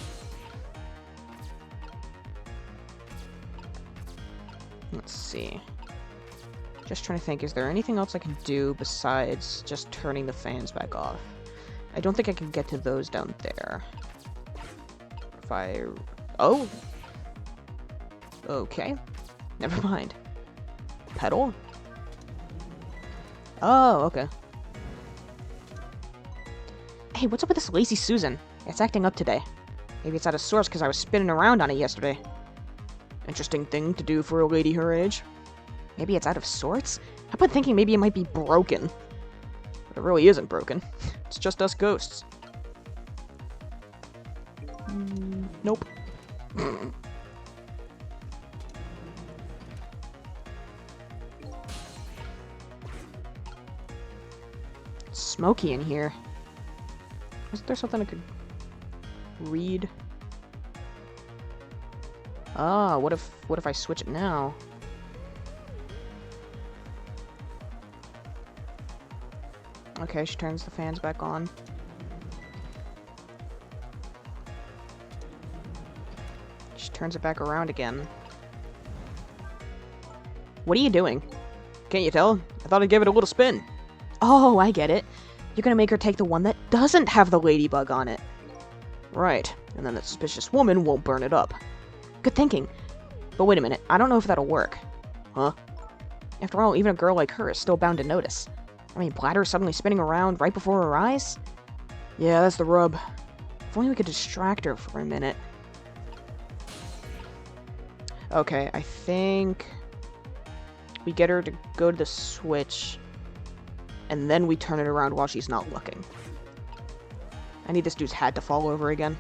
Speaker 2: Let's see. Just trying to think, is there anything else I can do besides just turning the fans back off? I don't think I can get to those down there. If I... Oh! Okay. Never mind. Pedal? Oh, okay. Hey, what's up with this lazy Susan? It's acting up today. Maybe it's out of sorts because I was spinning around on it yesterday. Interesting thing to do for a lady her age. Maybe it's out of sorts? How about thinking maybe it might be broken? But it really isn't broken. It's just us ghosts. Nope. It's smoky in here. Isn't there something I could read? Ah, what if I switch it now? Okay, she turns the fans back on. She turns it back around again. What are you doing? Can't you tell? I thought I'd give it a little spin. Oh, I get it. You're gonna make her take the one that doesn't have the ladybug on it. Right, and then the suspicious woman won't burn it up. Good thinking. But wait a minute, I don't know if that'll work. Huh? After all, even a girl like her is still bound to notice. I mean, bladder suddenly spinning around right before her eyes? Yeah, that's the rub. If only we could distract her for a minute. Okay, I think we get her to go to the switch, and then we turn it around while she's not looking. I need this dude's hat to fall over again.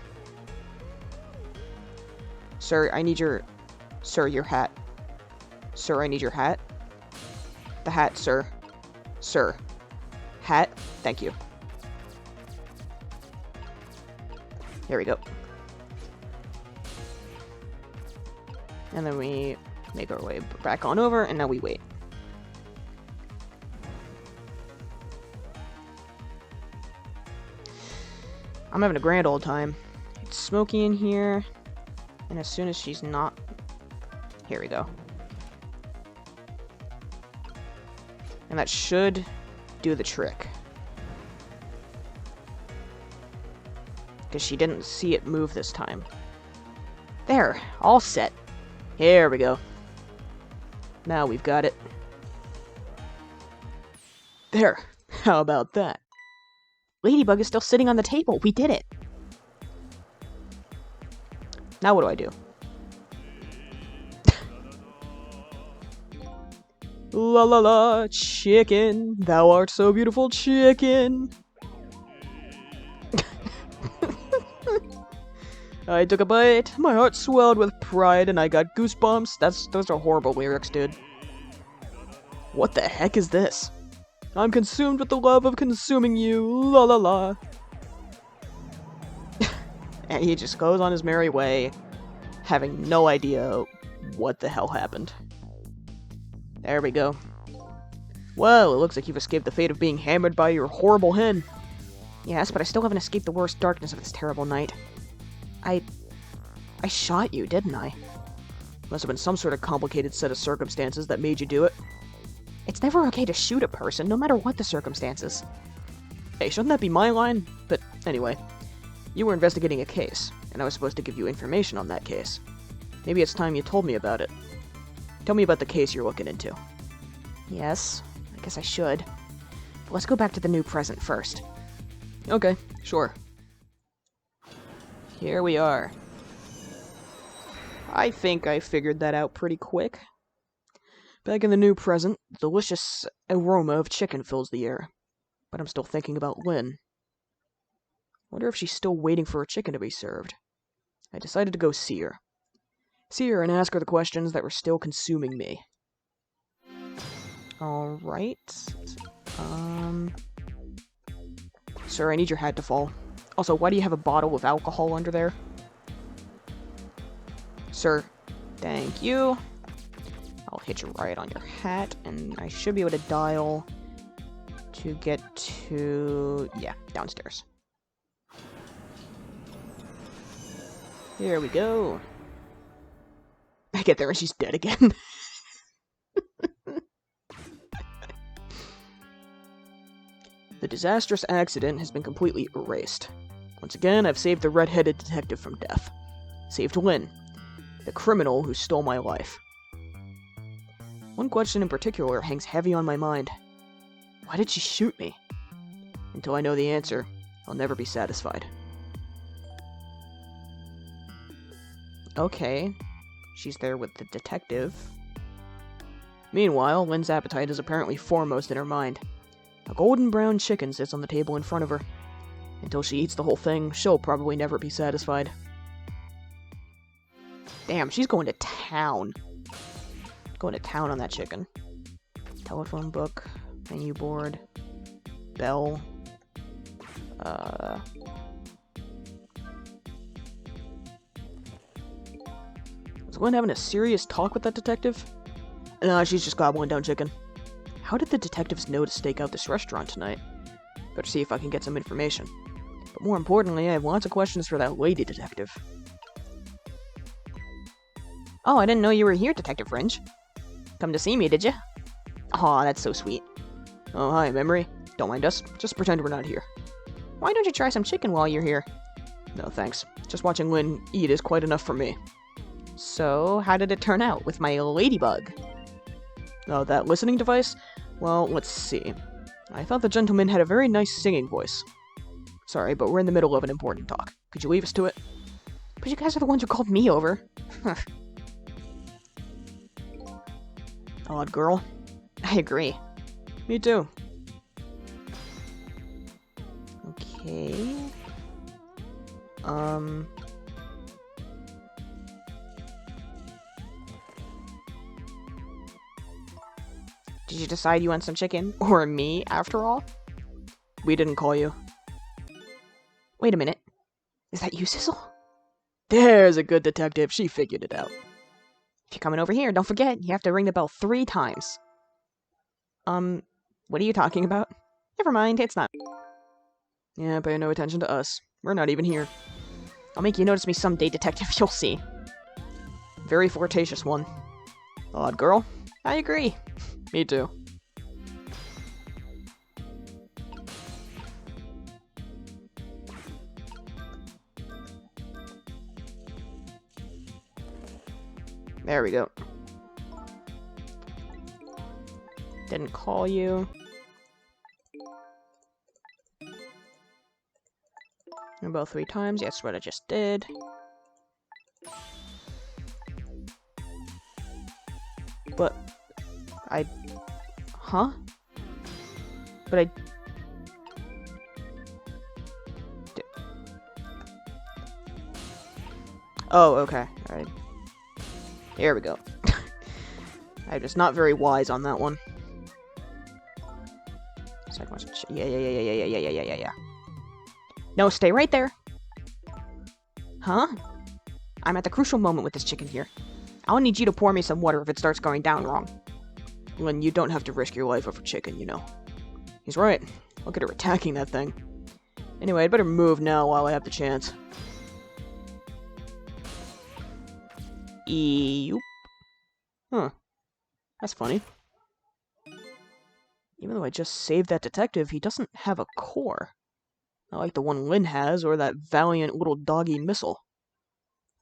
Speaker 2: Sir, I need your... Sir, your hat. Sir, I need your hat. The hat, sir. Sir. Hat. Thank you. There we go. And then we make our way back on over, and now we wait. I'm having a grand old time. It's smoky in here, and as soon as she's not... Here we go. And that should do the trick. Because she didn't see it move this time. There, all set. Here we go. Now we've got it. There, how about that? Ladybug is still sitting on the table. We did it. Now what do I do? La la la, chicken. Thou art so beautiful, chicken. I took a bite, my heart swelled with pride, and I got goosebumps. Those are horrible lyrics, dude. What the heck is this? I'm consumed with the love of consuming you, la la la. And he just goes on his merry way, having no idea what the hell happened. There we go. Well, it looks like you've escaped the fate of being hammered by your horrible hen. Yes, but I still haven't escaped the worst darkness of this terrible night. I shot you, didn't I? Must have been some sort of complicated set of circumstances that made you do it. It's never okay to shoot a person, no matter what the circumstances. Hey, shouldn't that be my line? But anyway, you were investigating a case, and I was supposed to give you information on that case. Maybe it's time you told me about it. Tell me about the case you're looking into. Yes, I guess I should. But let's go back to the new present first. Okay, sure. Here we are. I think I figured that out pretty quick. Back in the new present, the delicious aroma of chicken fills the air. But I'm still thinking about Lynn. Wonder if she's still waiting for her chicken to be served. I decided to go see her. See her and ask her the questions that were still consuming me. Alright. Sir, I need your hat to fall. Also, why do you have a bottle of alcohol under there? Sir, thank you. I'll hit you right on your hat, and I should be able to dial to get to... yeah, downstairs. Here we go. I get there and she's dead again. The disastrous accident has been completely erased. Once again, I've saved the red-headed detective from death. Saved Lynn, the criminal who stole my life. One question in particular hangs heavy on my mind. Why did she shoot me? Until I know the answer, I'll never be satisfied. Okay, she's there with the detective. Meanwhile, Lynn's appetite is apparently foremost in her mind. A golden brown chicken sits on the table in front of her. Until she eats the whole thing, she'll probably never be satisfied. Damn, she's going to town. Going to town on that chicken. Telephone book, menu board, bell. Was Lynn having a serious talk with that detective? Nah, she's just gobbling down chicken. How did the detectives know to stake out this restaurant tonight? Better see if I can get some information. But more importantly, I have lots of questions for that lady detective. Oh, I didn't know you were here, Detective Fringe. Come to see me, did you? Aw, that's so sweet. Oh, hi, Memory. Don't mind us. Just pretend we're not here. Why don't you try some chicken while you're here? No, thanks. Just watching Lynn eat is quite enough for me. So, how did it turn out with my ladybug? Oh, that listening device? Well, let's see. I thought the gentleman had a very nice singing voice. Sorry, but we're in the middle of an important talk. Could you leave us to it? But you guys are the ones who called me over. Odd girl. I agree. Me too. Okay. Did you decide you want some chicken? Or me, after all? We didn't call you. Wait a minute. Is that you, Sizzle? There's a good detective. She figured it out. If you're coming over here, don't forget, you have to ring the bell 3 times. What are you talking about? Never mind, it's not. Yeah, pay no attention to us. We're not even here. I'll make you notice me someday, detective, you'll see. Very flirtatious one. Odd girl. I agree. Me too. There we go. Didn't call you. About 3 times. Yeah, that's what I just did. But huh? But oh, okay. Alright. There we go. I'm just not very wise on that one. Yeah. No, stay right there. Huh? I'm at the crucial moment with this chicken here. I'll need you to pour me some water if it starts going down wrong. When you don't have to risk your life over chicken, you know. He's right. Look at her attacking that thing. Anyway, I'd better move now while I have the chance. Eep. Huh. That's funny. Even though I just saved that detective, he doesn't have a core. Not like the one Lynn has, or that valiant little doggy Missile.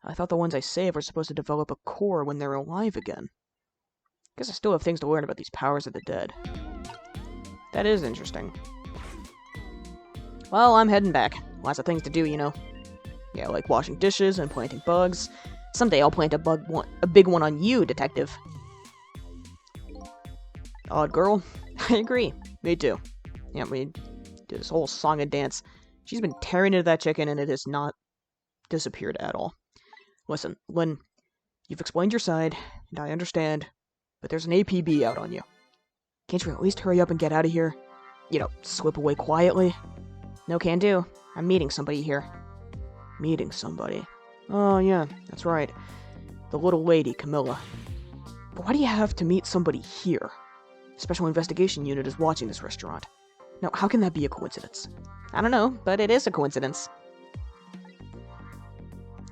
Speaker 2: I thought the ones I saved were supposed to develop a core when they're alive again. Guess I still have things to learn about these powers of the dead. That is interesting. Well, I'm heading back. Lots of things to do, you know. Yeah, like washing dishes and planting bugs. Someday I'll plant a big one on you, detective. Odd girl. I agree. Me too. Yeah, we do this whole song and dance. She's been tearing into that chicken and it has not disappeared at all. Listen, Lynn, you've explained your side, and I understand, but there's an APB out on you. Can't you at least hurry up and get out of here? You know, slip away quietly? No can do. I'm meeting somebody here. Meeting somebody? Oh, yeah, that's right. The little lady, Camilla. But why do you have to meet somebody here? Special Investigation Unit is watching this restaurant. Now, how can that be a coincidence? I don't know, but it is a coincidence.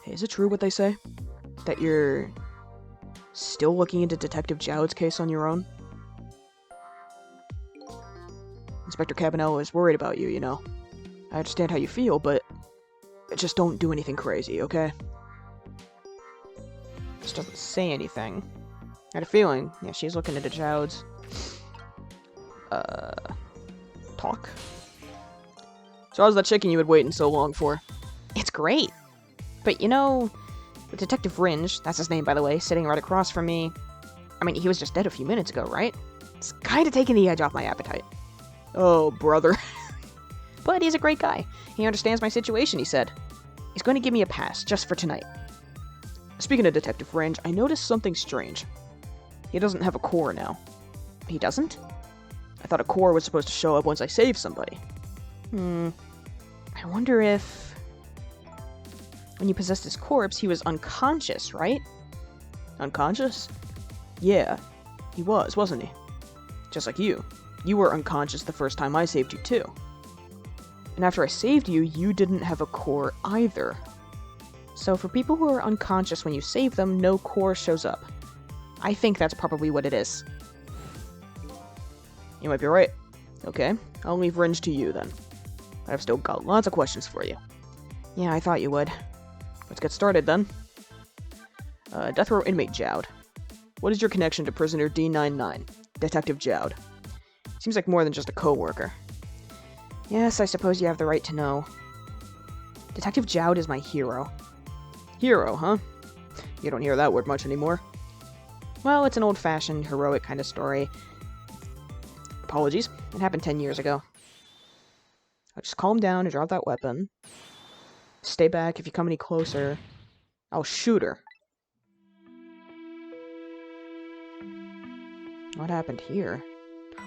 Speaker 2: Hey, is it true what they say? That you're still looking into Detective Jowd's case on your own? Inspector Cabanello is worried about you, you know. I understand how you feel, but just don't do anything crazy, okay? Just doesn't say anything. I had a feeling. Yeah, she's looking into Jowd's. Talk? So how's that chicken you had waiting so long for? It's great. But you know, with Detective Ringe, that's his name by the way, sitting right across from me. I mean, he was just dead a few minutes ago, right? It's kinda taking the edge off my appetite. Oh, brother. But he's a great guy. He understands my situation, he said. He's going to give me a pass, just for tonight. Speaking of Detective Ringe, I noticed something strange. He doesn't have a core now. He doesn't? I thought a core was supposed to show up once I saved somebody. I wonder if... When you possessed his corpse, he was unconscious, right? Unconscious? Yeah, he was, wasn't he? Just like you. You were unconscious the first time I saved you, too. And after I saved you, you didn't have a core either. So for people who are unconscious when you save them, no core shows up. I think that's probably what it is. You might be right. Okay, I'll leave Ringe to you then. But I've still got lots of questions for you. Yeah, I thought you would. Let's get started then. Death Row Inmate Jowd. What is your connection to prisoner D99, Detective Jowd? Seems like more than just a co-worker. Yes, I suppose you have the right to know. Detective Jowd is my hero. Hero, huh? You don't hear that word much anymore. Well, it's an old-fashioned, heroic kind of story. Apologies, it happened 10 years ago. I'll just calm down and drop that weapon. Stay back. If you come any closer, I'll shoot her. What happened here?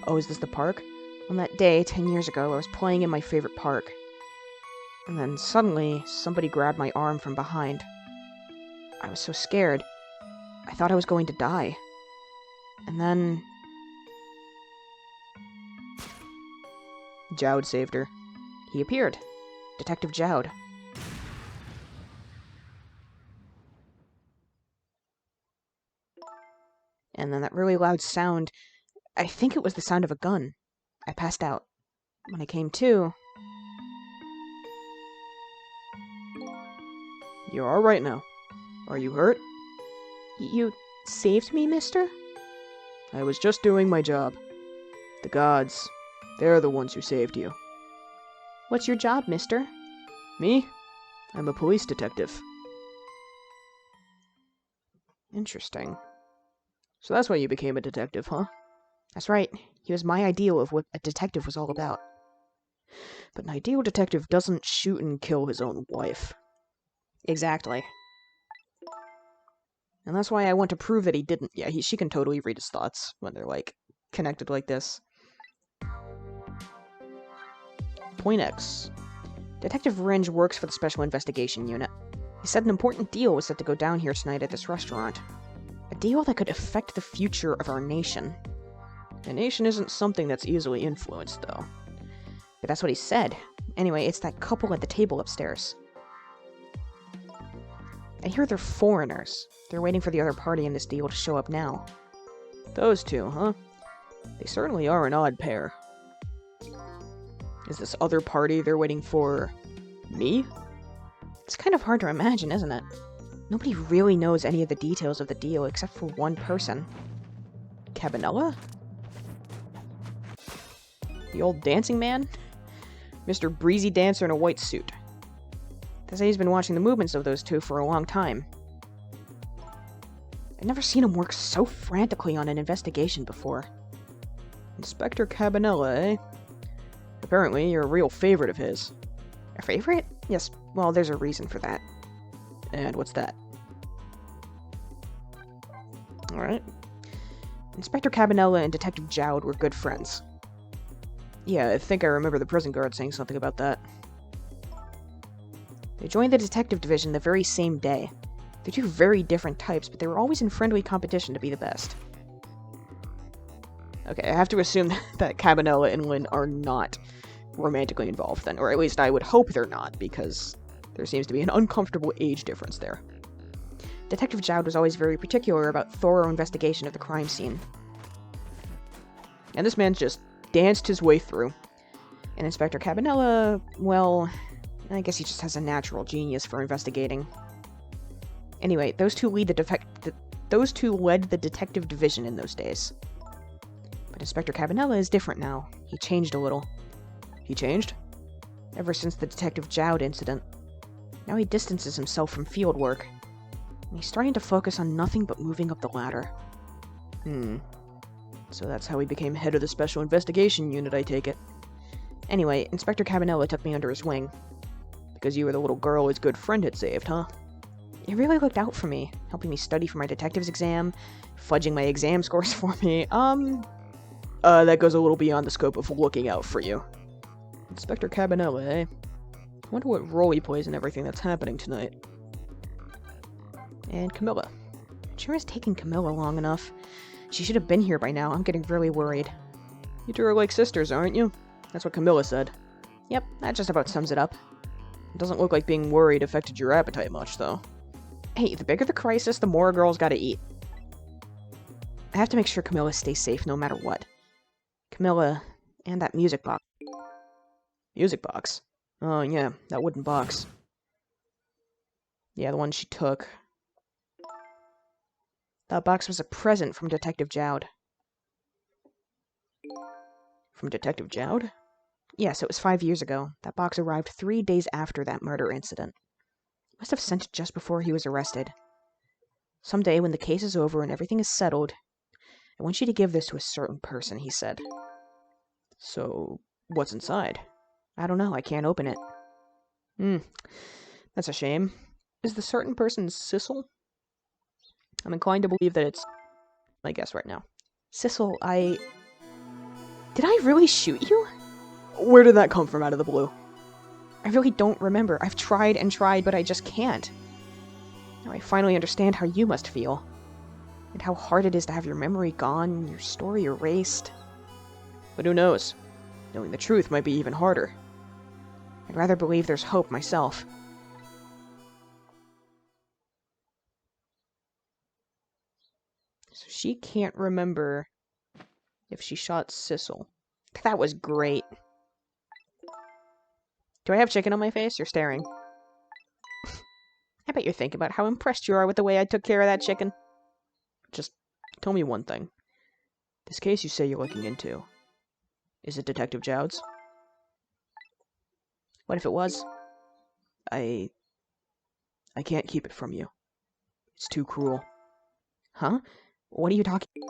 Speaker 2: Oh, is this the park? On that day, 10 years ago, I was playing in my favorite park. And then suddenly, somebody grabbed my arm from behind. I was so scared. I thought I was going to die. And then... Jowd saved her. He appeared. Detective Jowd. And then that really loud sound, I think it was the sound of a gun. I passed out. When I came to... You're alright now. Are you hurt? You saved me, mister? I was just doing my job. The gods, they're the ones who saved you. What's your job, mister? Me? I'm a police detective. Interesting. So that's why you became a detective, huh? That's right. He was my ideal of what a detective was all about. But an ideal detective doesn't shoot and kill his own wife. Exactly. And that's why I want to prove that he didn't. Yeah, she can totally read his thoughts when they're, like, connected like this. Point X. Detective Ringe works for the Special Investigation Unit. He said an important deal was set to go down here tonight at this restaurant. A deal that could affect the future of our nation. A nation isn't something that's easily influenced, though. But that's what he said. Anyway, it's that couple at the table upstairs. I hear they're foreigners. They're waiting for the other party in this deal to show up now. Those two, huh? They certainly are an odd pair. Is this other party they're waiting for... me? It's kind of hard to imagine, isn't it? Nobody really knows any of the details of the deal except for one person. Cabanela? The old dancing man? Mr. Breezy Dancer in a white suit. They say he's been watching the movements of those two for a long time. I've never seen him work so frantically on an investigation before. Inspector Cabanela, eh? Apparently, you're a real favorite of his. A favorite? Yes, well, there's a reason for that. And what's that? Alright. Inspector Cabanela and Detective Jowd were good friends. Yeah, I think I remember the prison guard saying something about that. They joined the detective division the very same day. They're two very different types, but they were always in friendly competition to be the best. Okay, I have to assume that Cabanela and Lynn are not romantically involved then, or at least I would hope they're not, because there seems to be an uncomfortable age difference there. Detective Jowd was always very particular about thorough investigation of the crime scene. And this man just danced his way through. And Inspector Cabanela, well, I guess he just has a natural genius for investigating. Anyway, those two led the detective division in those days. But Inspector Cabanela is different now. He changed a little. He changed? Ever since the Detective Jowd incident. Now he distances himself from field work. And he's starting to focus on nothing but moving up the ladder. So that's how he became head of the Special Investigation Unit, I take it. Anyway, Inspector Cabanela took me under his wing. Because you were the little girl his good friend had saved, huh? He really looked out for me, helping me study for my detective's exam, fudging my exam scores for me. That goes a little beyond the scope of looking out for you. Inspector Cabanela, eh? I wonder what role he plays in everything that's happening tonight. And Camilla. It sure is taking Camilla long enough. She should have been here by now. I'm getting really worried. You two are like sisters, aren't you? That's what Camilla said. Yep, that just about sums it up. It doesn't look like being worried affected your appetite much, though. Hey, the bigger the crisis, the more a girl's gotta eat. I have to make sure Camilla stays safe no matter what. Camilla, and that music box. Music box? Oh, yeah, that wooden box. Yeah, the one she took. That box was a present from Detective Jowd. From Detective Jowd? Yes, it was 5 years ago. That box arrived 3 days after that murder incident. He must have sent it just before he was arrested. Someday, when the case is over and everything is settled, I want you to give this to a certain person, he said. So, what's inside? I don't know, I can't open it. That's a shame. Is the certain person Sissel? I'm inclined to believe that it's my guess right now. Sissel, Did I really shoot you? Where did that come from out of the blue? I really don't remember. I've tried and tried, but I just can't. Now I finally understand how you must feel. And how hard it is to have your memory gone, your story erased. But who knows? Knowing the truth might be even harder. I'd rather believe there's hope myself. So she can't remember if she shot Sissel. That was great. Do I have chicken on my face? You're staring. I bet you're thinking about how impressed you are with the way I took care of that chicken. Just tell me one thing. This case you say you're looking into, is it Detective Jowd's? What if it was? I can't keep it from you. It's too cruel. Huh? What are you talking?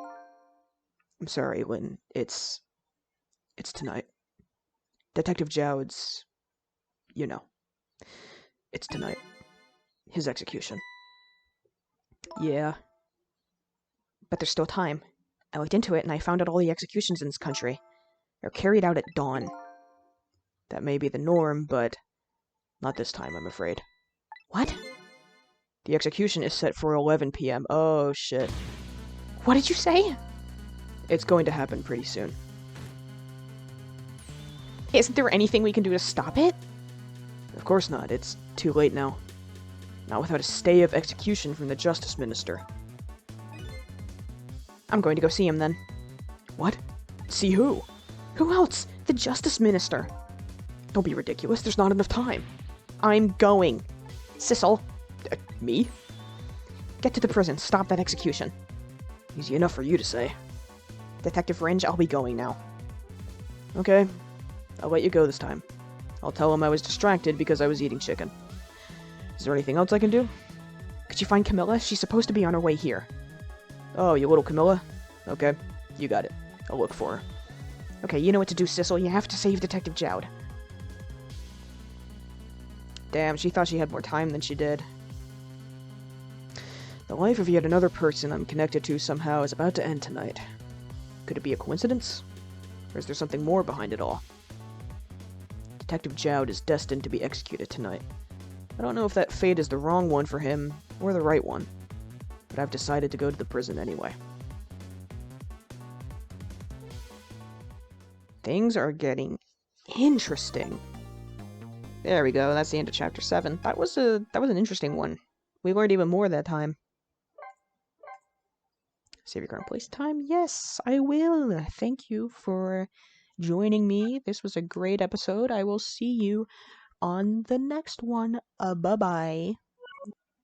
Speaker 2: I'm sorry, Lynn. It's tonight. Detective Jowd's, you know. It's tonight. His execution. Yeah. But there's still time. I looked into it and I found out all the executions in this country are carried out at dawn. That may be the norm, but not this time, I'm afraid. What? The execution is set for 11 p.m. Oh, shit. What did you say? It's going to happen pretty soon. Isn't there anything we can do to stop it? Of course not. It's too late now. Not without a stay of execution from the Justice Minister. I'm going to go see him then. What? See who? Who else? The Justice Minister. Don't be ridiculous. There's not enough time. I'm going. Sissel. Me? Get to the prison. Stop that execution. Easy enough for you to say. Detective Fringe, I'll be going now. Okay. I'll let you go this time. I'll tell him I was distracted because I was eating chicken. Is there anything else I can do? Could you find Camilla? She's supposed to be on her way here. Oh, you little Camilla? Okay, you got it. I'll look for her. Okay, you know what to do, Sissel. You have to save Detective Jowd. Damn, she thought she had more time than she did. The life of yet another person I'm connected to somehow is about to end tonight. Could it be a coincidence? Or is there something more behind it all? Detective Jowd is destined to be executed tonight. I don't know if that fate is the wrong one for him, or the right one. But I've decided to go to the prison anyway. Things are getting interesting. There we go, that's the end of Chapter 7. That was an interesting one. We learned even more that time. Save your current place time? Yes, I will. Thank you for joining me. This was a great episode. I will see you on the next one. Bye-bye.